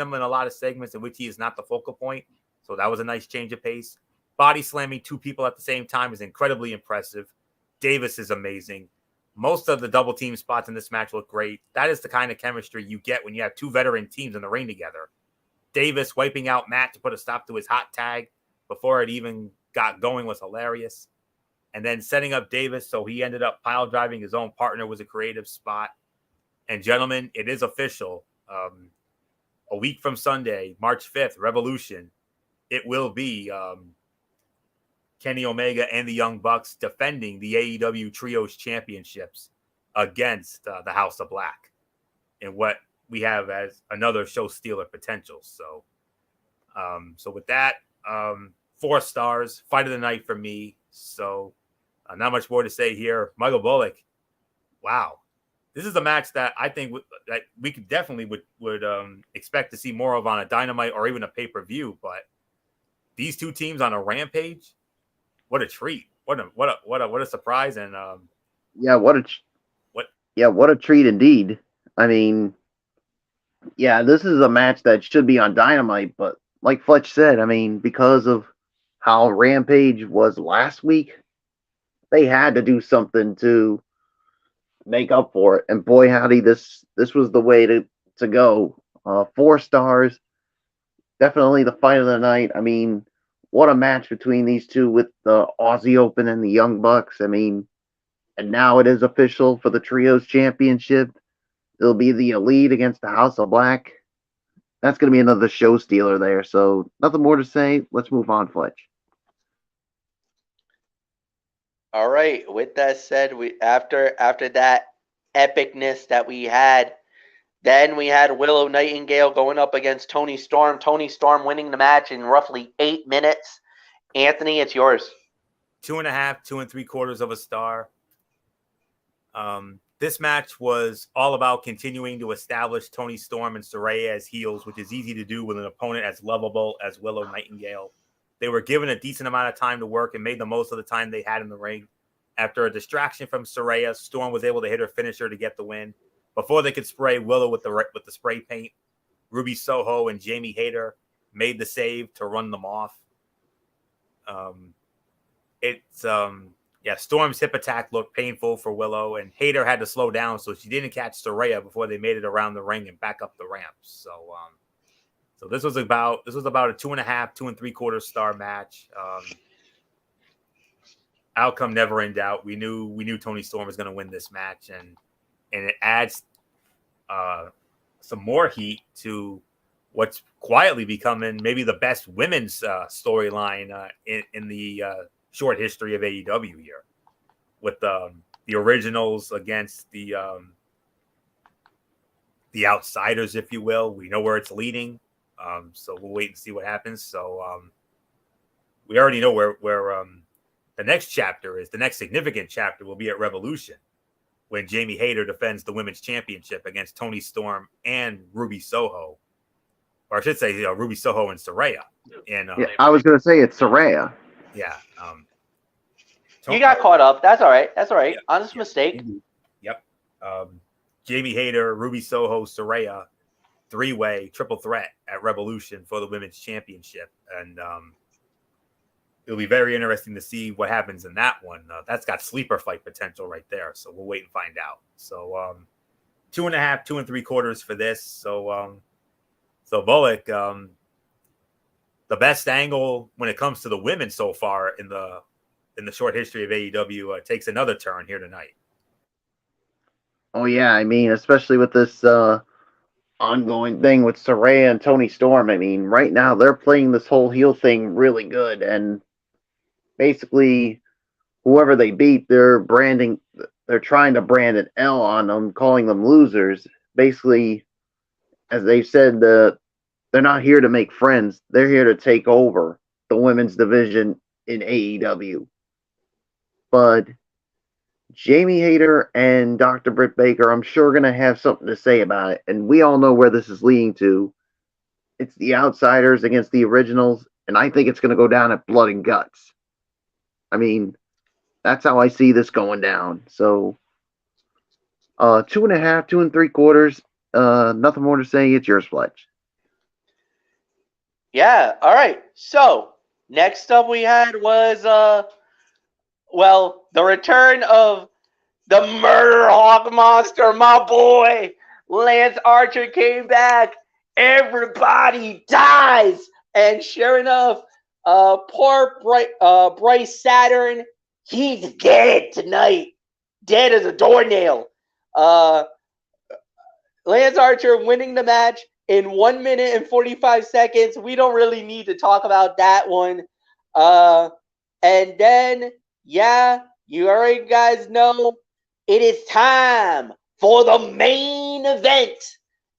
him in a lot of segments in which he is not the focal point, so that was a nice change of pace. Body slamming 2 people at the same time is incredibly impressive. Davis is amazing. Most of the double team spots in this match look great. That is the kind of chemistry you get when you have 2 veteran teams in the ring together. Davis wiping out Matt to put a stop to his hot tag before it even got going was hilarious. And then setting up Davis so he ended up pile driving his own partner was a creative spot. And gentlemen, it is official. A week from Sunday, March 5th, Revolution, it will be Kenny Omega and the Young Bucks defending the AEW Trios Championships against the House of Black in what we have as another show stealer potential. So with that, 4 stars, fight of the night for me. So not much more to say here. Michael Bullock, wow. This is a match that I think that we could definitely would expect to see more of on a Dynamite or even a pay-per-view. But these 2 teams on a Rampage, what a treat! What a surprise! And what a treat indeed. I mean, yeah, this is a match that should be on Dynamite, but like Fletch said, I mean, because of how Rampage was last week, they had to do something to make up for it. And boy, howdy, this was the way to go. 4 stars, definitely the fight of the night. I mean, what a match between these two with the Aussie Open and the Young Bucks. I mean, and now it is official for the Trios Championship. It'll be the Elite against the House of Black. That's going to be another show stealer there. So nothing more to say. Let's move on, Fletch. All right. With that said, we after that epicness that we had, then we had Willow Nightingale going up against Toni Storm. Toni Storm winning the match in roughly 8 minutes. Anthony, it's yours. 2.5, 2 3/4 of a star. This match was all about continuing to establish Toni Storm and Saraya as heels, which is easy to do with an opponent as lovable as Willow Nightingale. They were given a decent amount of time to work and made the most of the time they had in the ring. After a distraction from Saraya, Storm was able to hit her finisher to get the win. Before they could spray Willow with the spray paint, Ruby Soho and Jamie Hayter made the save to run them off. Storm's hip attack looked painful for Willow, and Hayter had to slow down so she didn't catch Saraya before they made it around the ring and back up the ramp. So this was about a 2.5, 2 3/4 star match. Outcome never in doubt. We knew Toni Storm was going to win this match, and it adds some more heat to what's quietly becoming maybe the best women's storyline in the short history of AEW here, with the originals against the outsiders, if you will. We know where it's leading, so we'll wait and see what happens. So we already know where the next chapter is. The next significant chapter will be at Revolution, when Jamie Hayter defends the women's championship against Toni Storm and Ruby Soho, or I should say Ruby Soho and Saraya. And I was going to say it's Saraya. Yeah. You got caught up. That's all right. Yeah, honest mistake. Yep. Jamie Hayter, Ruby Soho, Saraya, 3-way triple threat at Revolution for the women's championship. And it'll be very interesting to see what happens in that one. That's got sleeper fight potential right there. So we'll wait and find out. So 2.5, 2 3/4 for this. So Bullock, the best angle when it comes to the women so far in in the short history of AEW takes another turn here tonight. Oh yeah, I mean, especially with this ongoing thing with Saraya and Tony Storm. I mean, right now they're playing this whole heel thing really good, and basically whoever they beat, they're trying to brand an L on them, calling them losers. Basically, as they've said, they're not here to make friends. They're here to take over the women's division in AEW. But Jamie Hayter and Dr. Britt Baker, I'm sure, going to have something to say about it. And we all know where this is leading to. It's the outsiders against the originals, and I think it's going to go down at blood and guts. I mean, that's how I see this going down. So, 2.5, 2 3/4. Nothing more to say. It's yours, Fletch. Yeah, all right. So, next up we had was, the return of the Murder Hawk Monster, my boy. Lance Archer came back. Everybody dies. And sure enough, poor Bryce Saturn, he's dead tonight. Dead as a doornail. Lance Archer winning the match in 1 minute and 45 seconds. We don't really need to talk about that one. And then, yeah, you already guys know it is time for the main event.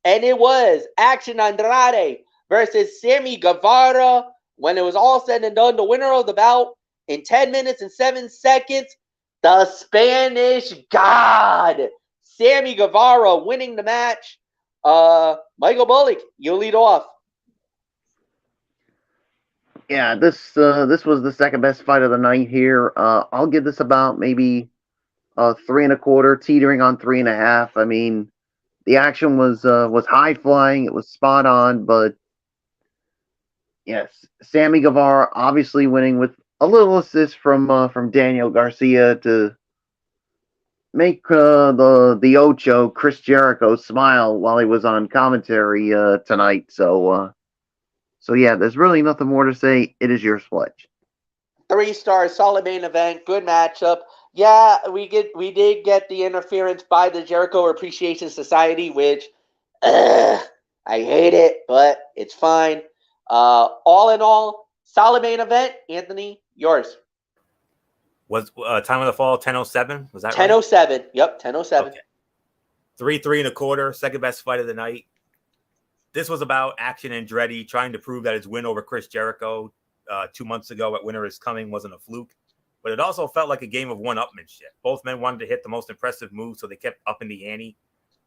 And it was Action Andrade versus Sammy Guevara. When it was all said and done, the winner of the bout in 10 minutes and 7 seconds, the Spanish God, Sammy Guevara, winning the match. Michael Bullock, you lead off. Yeah, this was the second best fight of the night here. I'll give this about maybe 3.25, teetering on 3.5. I mean, the action was high flying. It was spot on, but yes, Sammy Guevara obviously winning with a little assist from Daniel Garcia to make the Ocho, Chris Jericho, smile while he was on commentary tonight. So yeah, there's really nothing more to say. It is yours, Fletch. 3 stars, solid main event, good matchup. Yeah, we did get the interference by the Jericho Appreciation Society, which I hate it, but it's fine. All in all, solid main event. Anthony, yours. Was time of the fall 10:07? Was that 10:07? Right? Yep, 10:07. Okay. 3.25, second best fight of the night. This was about Action Andretti trying to prove that his win over Chris Jericho 2 months ago at Winter is Coming wasn't a fluke. But it also felt like a game of one-upmanship. Both men wanted to hit the most impressive move, so they kept upping the ante.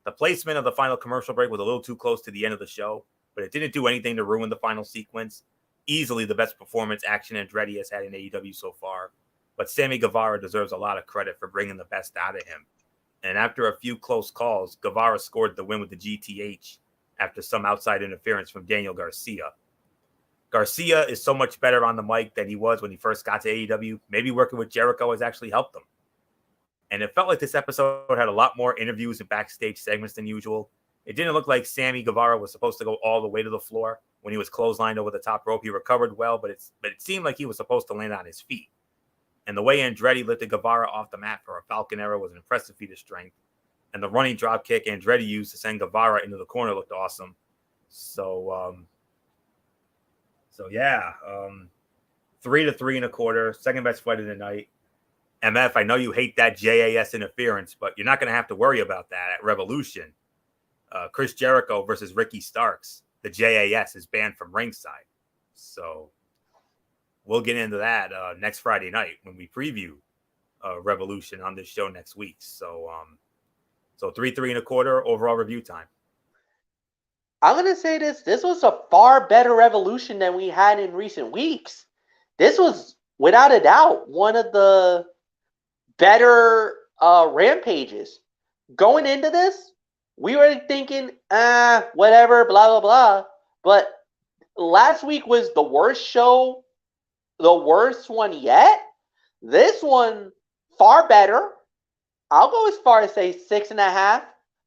The placement of the final commercial break was a little too close to the end of the show, but it didn't do anything to ruin the final sequence. Easily the best performance Action Andretti has had in AEW so far. But Sammy Guevara deserves a lot of credit for bringing the best out of him. And after a few close calls, Guevara scored the win with the GTH after some outside interference from Daniel Garcia. Garcia is so much better on the mic than he was when he first got to AEW. Maybe working with Jericho has actually helped him. And it felt like this episode had a lot more interviews and backstage segments than usual. It didn't look like Sammy Guevara was supposed to go all the way to the floor. When he was clotheslined over the top rope, he recovered well, but it seemed like he was supposed to land on his feet. And the way Andretti lifted Guevara off the mat for a Falcon Arrow was an impressive feat of strength. And the running drop kick Andretti used to send Guevara into the corner looked awesome. So yeah, 3 to 3.25, second best fight of the night. MF, I know you hate that JAS interference, but you're not going to have to worry about that at Revolution. Chris Jericho versus Ricky Starks. The JAS is banned from ringside. So we'll get into that next Friday night when we preview Revolution on this show next week. So 3 3.25 overall review time. I'm going to say this. This was a far better Revolution than we had in recent weeks. This was, without a doubt, one of the better rampages. Going into this, we were thinking, whatever, blah, blah, blah. But last week was the worst show, the worst one yet. This one, far better. I'll go as far as say 6.5,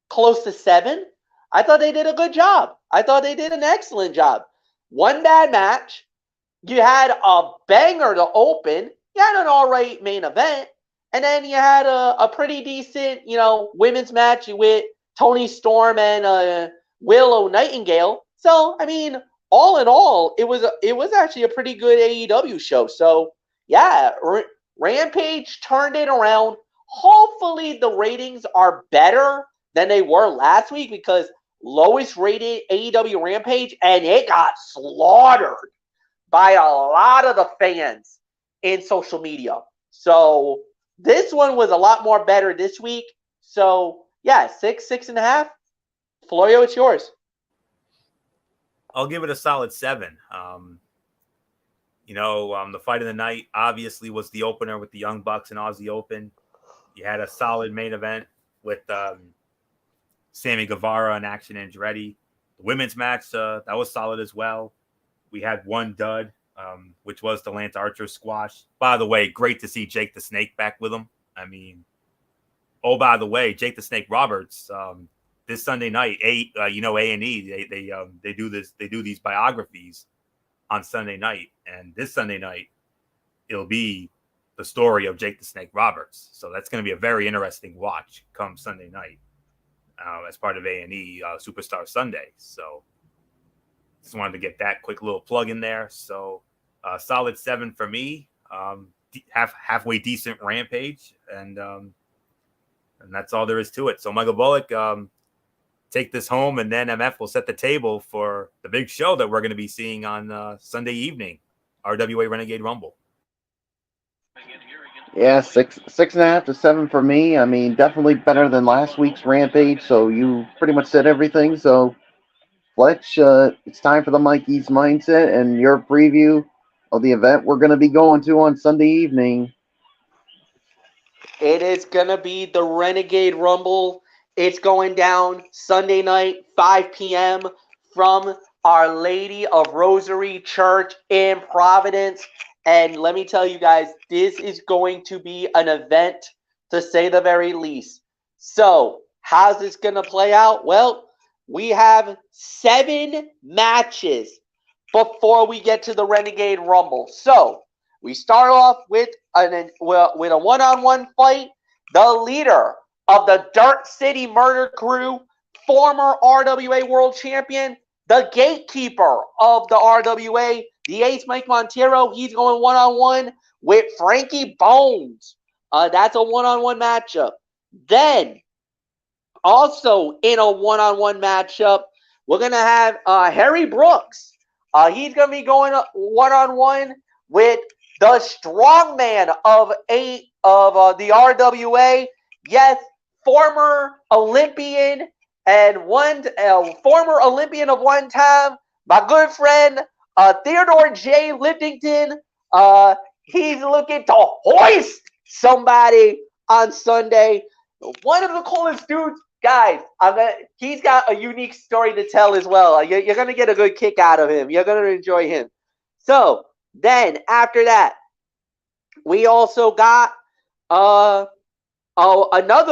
close to 7. I thought they did a good job. I thought they did an excellent job. One bad match. You had a banger to open you had an all-right main event, and then you had a pretty decent, women's match with Toni Storm and Willow Nightingale. So, I mean, all in all, it was actually a pretty good AEW show. So, yeah, Rampage turned it around. Hopefully, the ratings are better than they were last week, because lowest rated AEW Rampage, and it got slaughtered by a lot of the fans in social media. So this one was a lot more better this week. So yeah, 6.5. Florio, it's yours. I'll give it a solid 7. The fight of the night obviously was the opener with the Young Bucks and Aussie Open. You had a solid main event with Sammy Guevara and Action Andretti. The women's match, that was solid as well. We had one dud, which was the Lance Archer squash. By the way, great to see Jake the Snake back with him. I mean, by the way, Jake the Snake Roberts, this Sunday night, A&E, they do these biographies on Sunday night, and this Sunday night it'll be the story of Jake the Snake Roberts. So that's going to be a very interesting watch come Sunday night as part of A&E Superstar Sunday. So just wanted to get that quick little plug in there. So solid 7 for me. Halfway decent Rampage, and that's all there is to it. So Michael Bullock, take this home, and then MF will set the table for the big show that we're going to be seeing on Sunday evening, RWA Renegade Rumble. Yeah, 6.5 to 7 for me. I mean, definitely better than last week's Rampage. So you pretty much said everything. So Fletch, it's time for the Mikey's Mindset and your preview of the event we're going to be going to on Sunday evening. It is going to be the Renegade Rumble. It's going down Sunday night, 5 p.m. from Our Lady of Rosary Church in Providence. And let me tell you guys, this is going to be an event, to say the very least. So, how's this going to play out? Well, we have 7 matches before we get to the Renegade Rumble. So, we start off with a one-on-one fight. The leader of the Dirt City Murder Crew, former RWA World Champion, the gatekeeper of the RWA, the Ace Mike Montero. He's going one-on-one with Frankie Bones. That's a one-on-one matchup. Then, also in a one-on-one matchup, we're going to have Harry Brooks. He's going to be going one-on-one with the strongman of the RWA. Yes, former Olympian former Olympian of one time, my good friend Theodore J. Liptington. He's looking to hoist somebody on Sunday. One of the coolest dudes, guys. He's got a unique story to tell as well. You're gonna get a good kick out of him. You're gonna enjoy him. So then after that, we also got another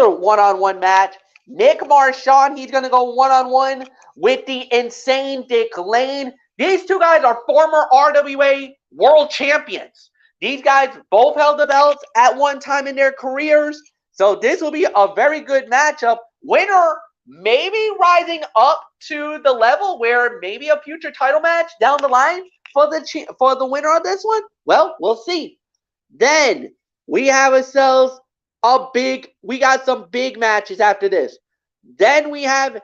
one-on-one match. Nick Marchand, he's going to go one-on-one with the insane Dick Lane. These two guys are former RWA world champions. These guys both held the belts at one time in their careers. So this will be a very good matchup. Winner maybe rising up to the level where maybe a future title match down the line for the winner of this one. Well, we'll see. Then we have ourselves we got some big matches after this. Then we have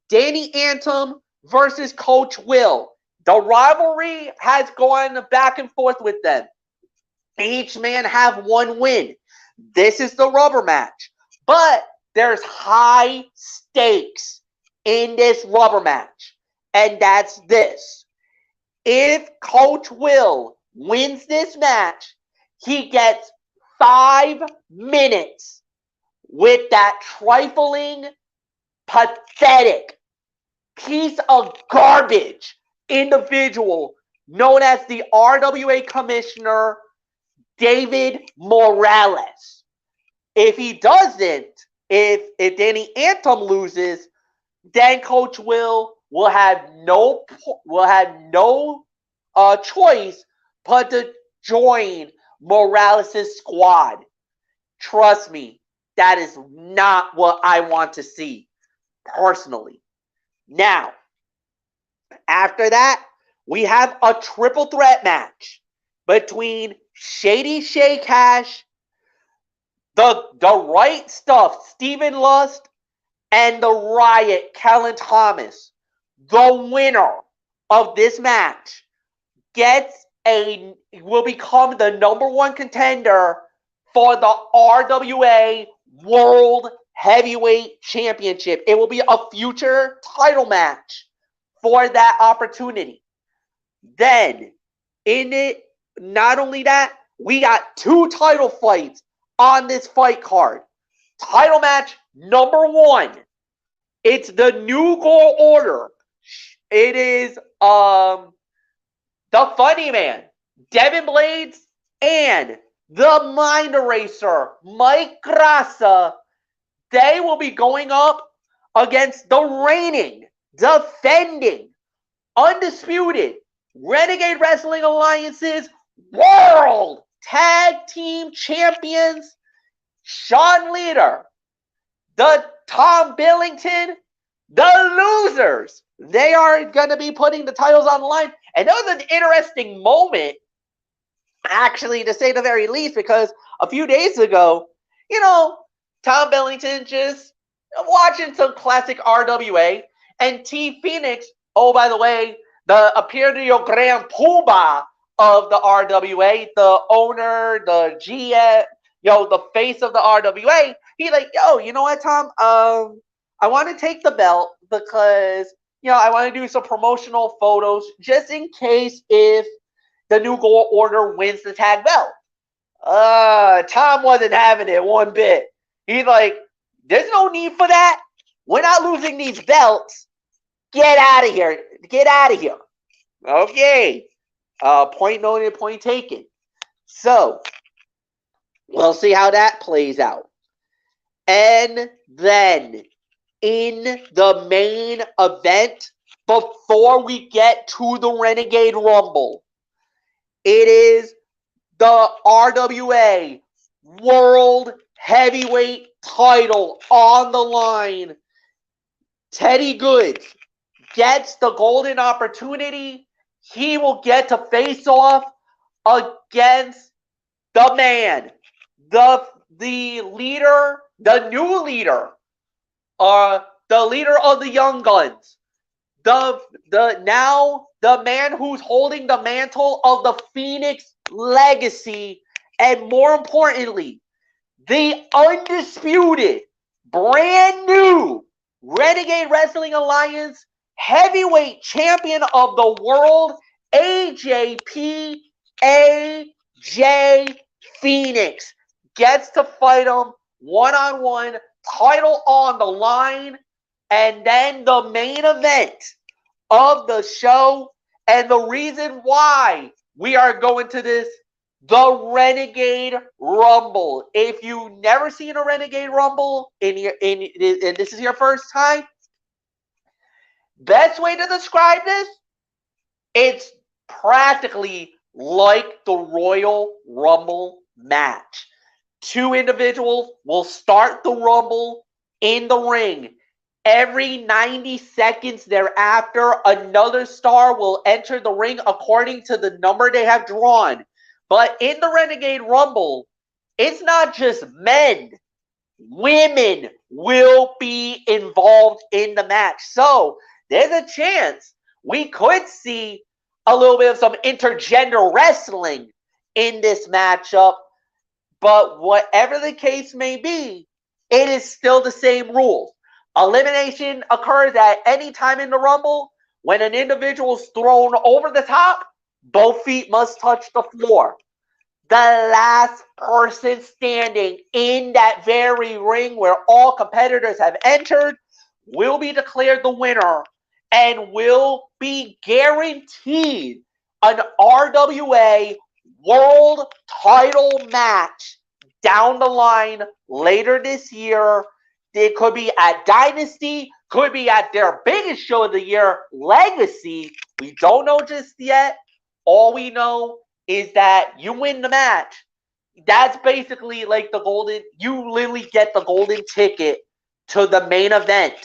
Danny Anthem versus Coach Will. The rivalry has gone back and forth with them. Each man have one win. This is the rubber match. But there's high stakes in this rubber match. And that's this. If Coach Will wins this match, he gets 5 minutes with that trifling, pathetic piece of garbage individual known as the RWA Commissioner, David Morales. If he doesn't, if Danny Anthem loses, then Coach Will have no choice but to join Morales' squad. Trust me, that is not what I want to see, personally. Now, after that, we have a triple threat match between Shady Shay Cash, the Right Stuff, Stephen Lust, and the Riot, Kellen Thomas. The winner of this match will become the number one contender for the RWA World Heavyweight Championship. It will be a future title match for that opportunity. Then, in it, not only that, we got 2 title fights on this fight card. Title match number 1. It's the New Gold Order. It is the Funny Man, Devin Blades, and the Mind Eraser, Mike Grassa. They will be going up against the reigning, defending, undisputed Renegade Wrestling Alliance's World Tag Team Champions, Sean Leader, the Tom Billington, the Losers. They are going to be putting the titles on the line. And that was an interesting moment, actually, to say the very least, because a few days ago, Tom Billington just watching some classic RWA, and T Phoenix, oh, by the way, the Imperial Grand Poobah of the RWA, the owner, the GM, the face of the RWA, he's like, you know what, Tom? I want to take the belt because, I want to do some promotional photos just in case if the New Gold Order wins the tag belt. Tom wasn't having it one bit. He's like, there's no need for that. We're not losing these belts. Get out of here. Get out of here. Okay. Point noted, point taken. So, we'll see how that plays out. And then, in the main event, before we get to the Renegade Rumble, it is the RWA World Heavyweight title on the line. Teddy Goods gets the golden opportunity. He will get to face off against the man, the leader, the new leader, the leader of the Young Guns, the man who's holding the mantle of the Phoenix Legacy, and more importantly, the undisputed, brand new Renegade Wrestling Alliance heavyweight champion of the world, AJP, AJ Phoenix, gets to fight him one-on-one, title on the line, and then the main event of the show, and the reason why we are going to this, the Renegade Rumble. If you've never seen a Renegade Rumble and this is your first time, best way to describe this, it's practically like the Royal Rumble match. 2 individuals will start the Rumble in the ring. Every 90 seconds thereafter, another star will enter the ring according to the number they have drawn. But in the Renegade Rumble, it's not just men. Women will be involved in the match. So there's a chance we could see a little bit of some intergender wrestling in this matchup. But whatever the case may be, it is still the same rules. Elimination occurs at any time in the Rumble. When an individual is thrown over the top, both feet must touch the floor. The last person standing in that very ring where all competitors have entered will be declared the winner and will be guaranteed an RWA World Title match down the line later this year. It could be at Dynasty, could be at their biggest show of the year, Legacy. We don't know just yet. All we know is that you win the match, That's basically like the golden. You literally get the golden ticket to the main event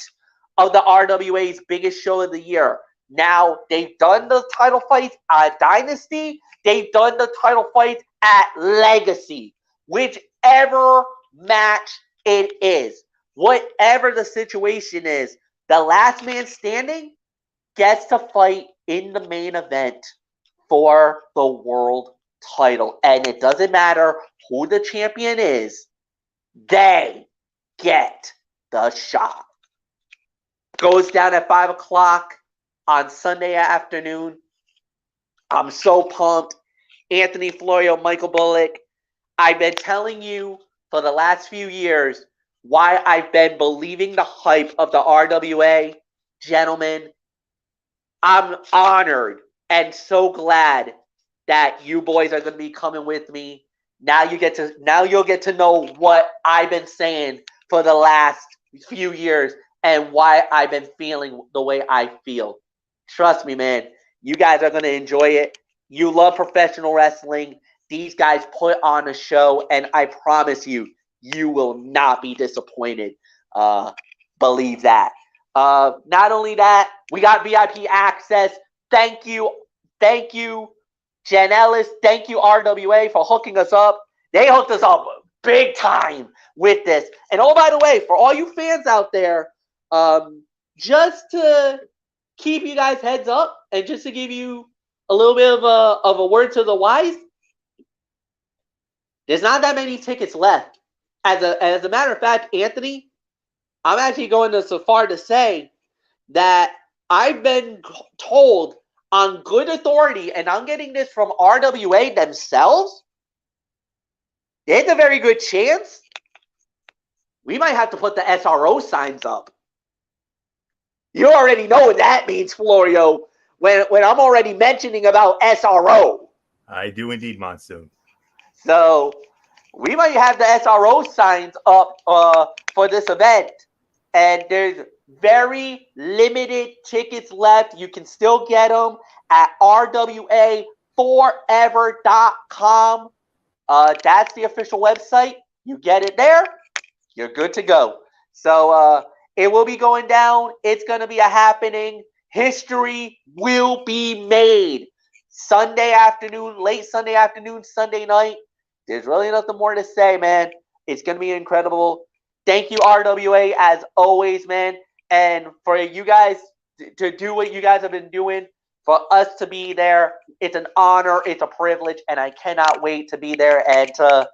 of the RWA's biggest show of the year. Now they've done the title fights at Dynasty. They've done the title fights at Legacy. Whichever match it is, whatever the situation is, the last man standing gets to fight in the main event for the world title. And it doesn't matter who the champion is, they get the shot. Goes down at 5 o'clock on Sunday afternoon. I'm so pumped. Anthony Florio, Michael Bullock. I've been telling you for the last few years why I've been believing the hype of the RWA. Gentlemen, I'm honored and so glad that you boys are going to be coming with me. Now you'll get to know what I've been saying for the last few years and why I've been feeling the way I feel. Trust me, man. You guys are going to enjoy it. You love professional wrestling. These guys put on a show, and I promise you, you will not be disappointed. Believe that. Not only that, we got VIP access. Thank you, Jen Ellis. Thank you, RWA, for hooking us up. They hooked us up big time with this. And oh, by the way, for all you fans out there, just to keep you guys heads up and just to give you a little bit of a word to the wise, there's not that many tickets left. As a matter of fact, Anthony, I'm actually going so far to say that I've been told on good authority, and I'm getting this from RWA themselves, there's a very good chance we might have to put the SRO signs up. You already know what that means, Florio, when I'm already mentioning about SRO. I do indeed, Monsoon. So we might have the SRO signs up for this event. And there's very limited tickets left. You can still get them at rwaforever.com. That's the official website. You get it there, you're good to go. So it will be going down. It's going to be a happening. History will be made. Sunday afternoon, late Sunday afternoon, Sunday night. There's really nothing more to say, man. It's going to be incredible. Thank you, RWA, as always, man. And for you guys to do what you guys have been doing, for us to be there, it's an honor, it's a privilege, and I cannot wait to be there and to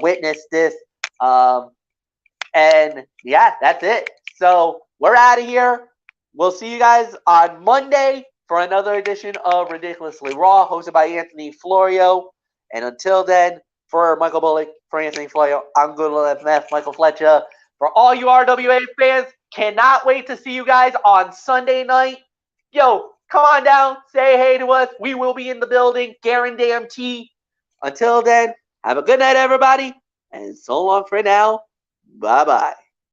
witness this. And yeah, that's it. So we're out of here. We'll see you guys on Monday for another edition of Ridiculously Raw, hosted by Anthony Florio. And until then, for Michael Bullock, for Anthony Florio, I'm Good MF, Michael Fletcher. For all you RWA fans, cannot wait to see you guys on Sunday night. Yo, come on down, say hey to us. We will be in the building, guarantee. Until then, have a good night, everybody, and so long for now. Bye-bye.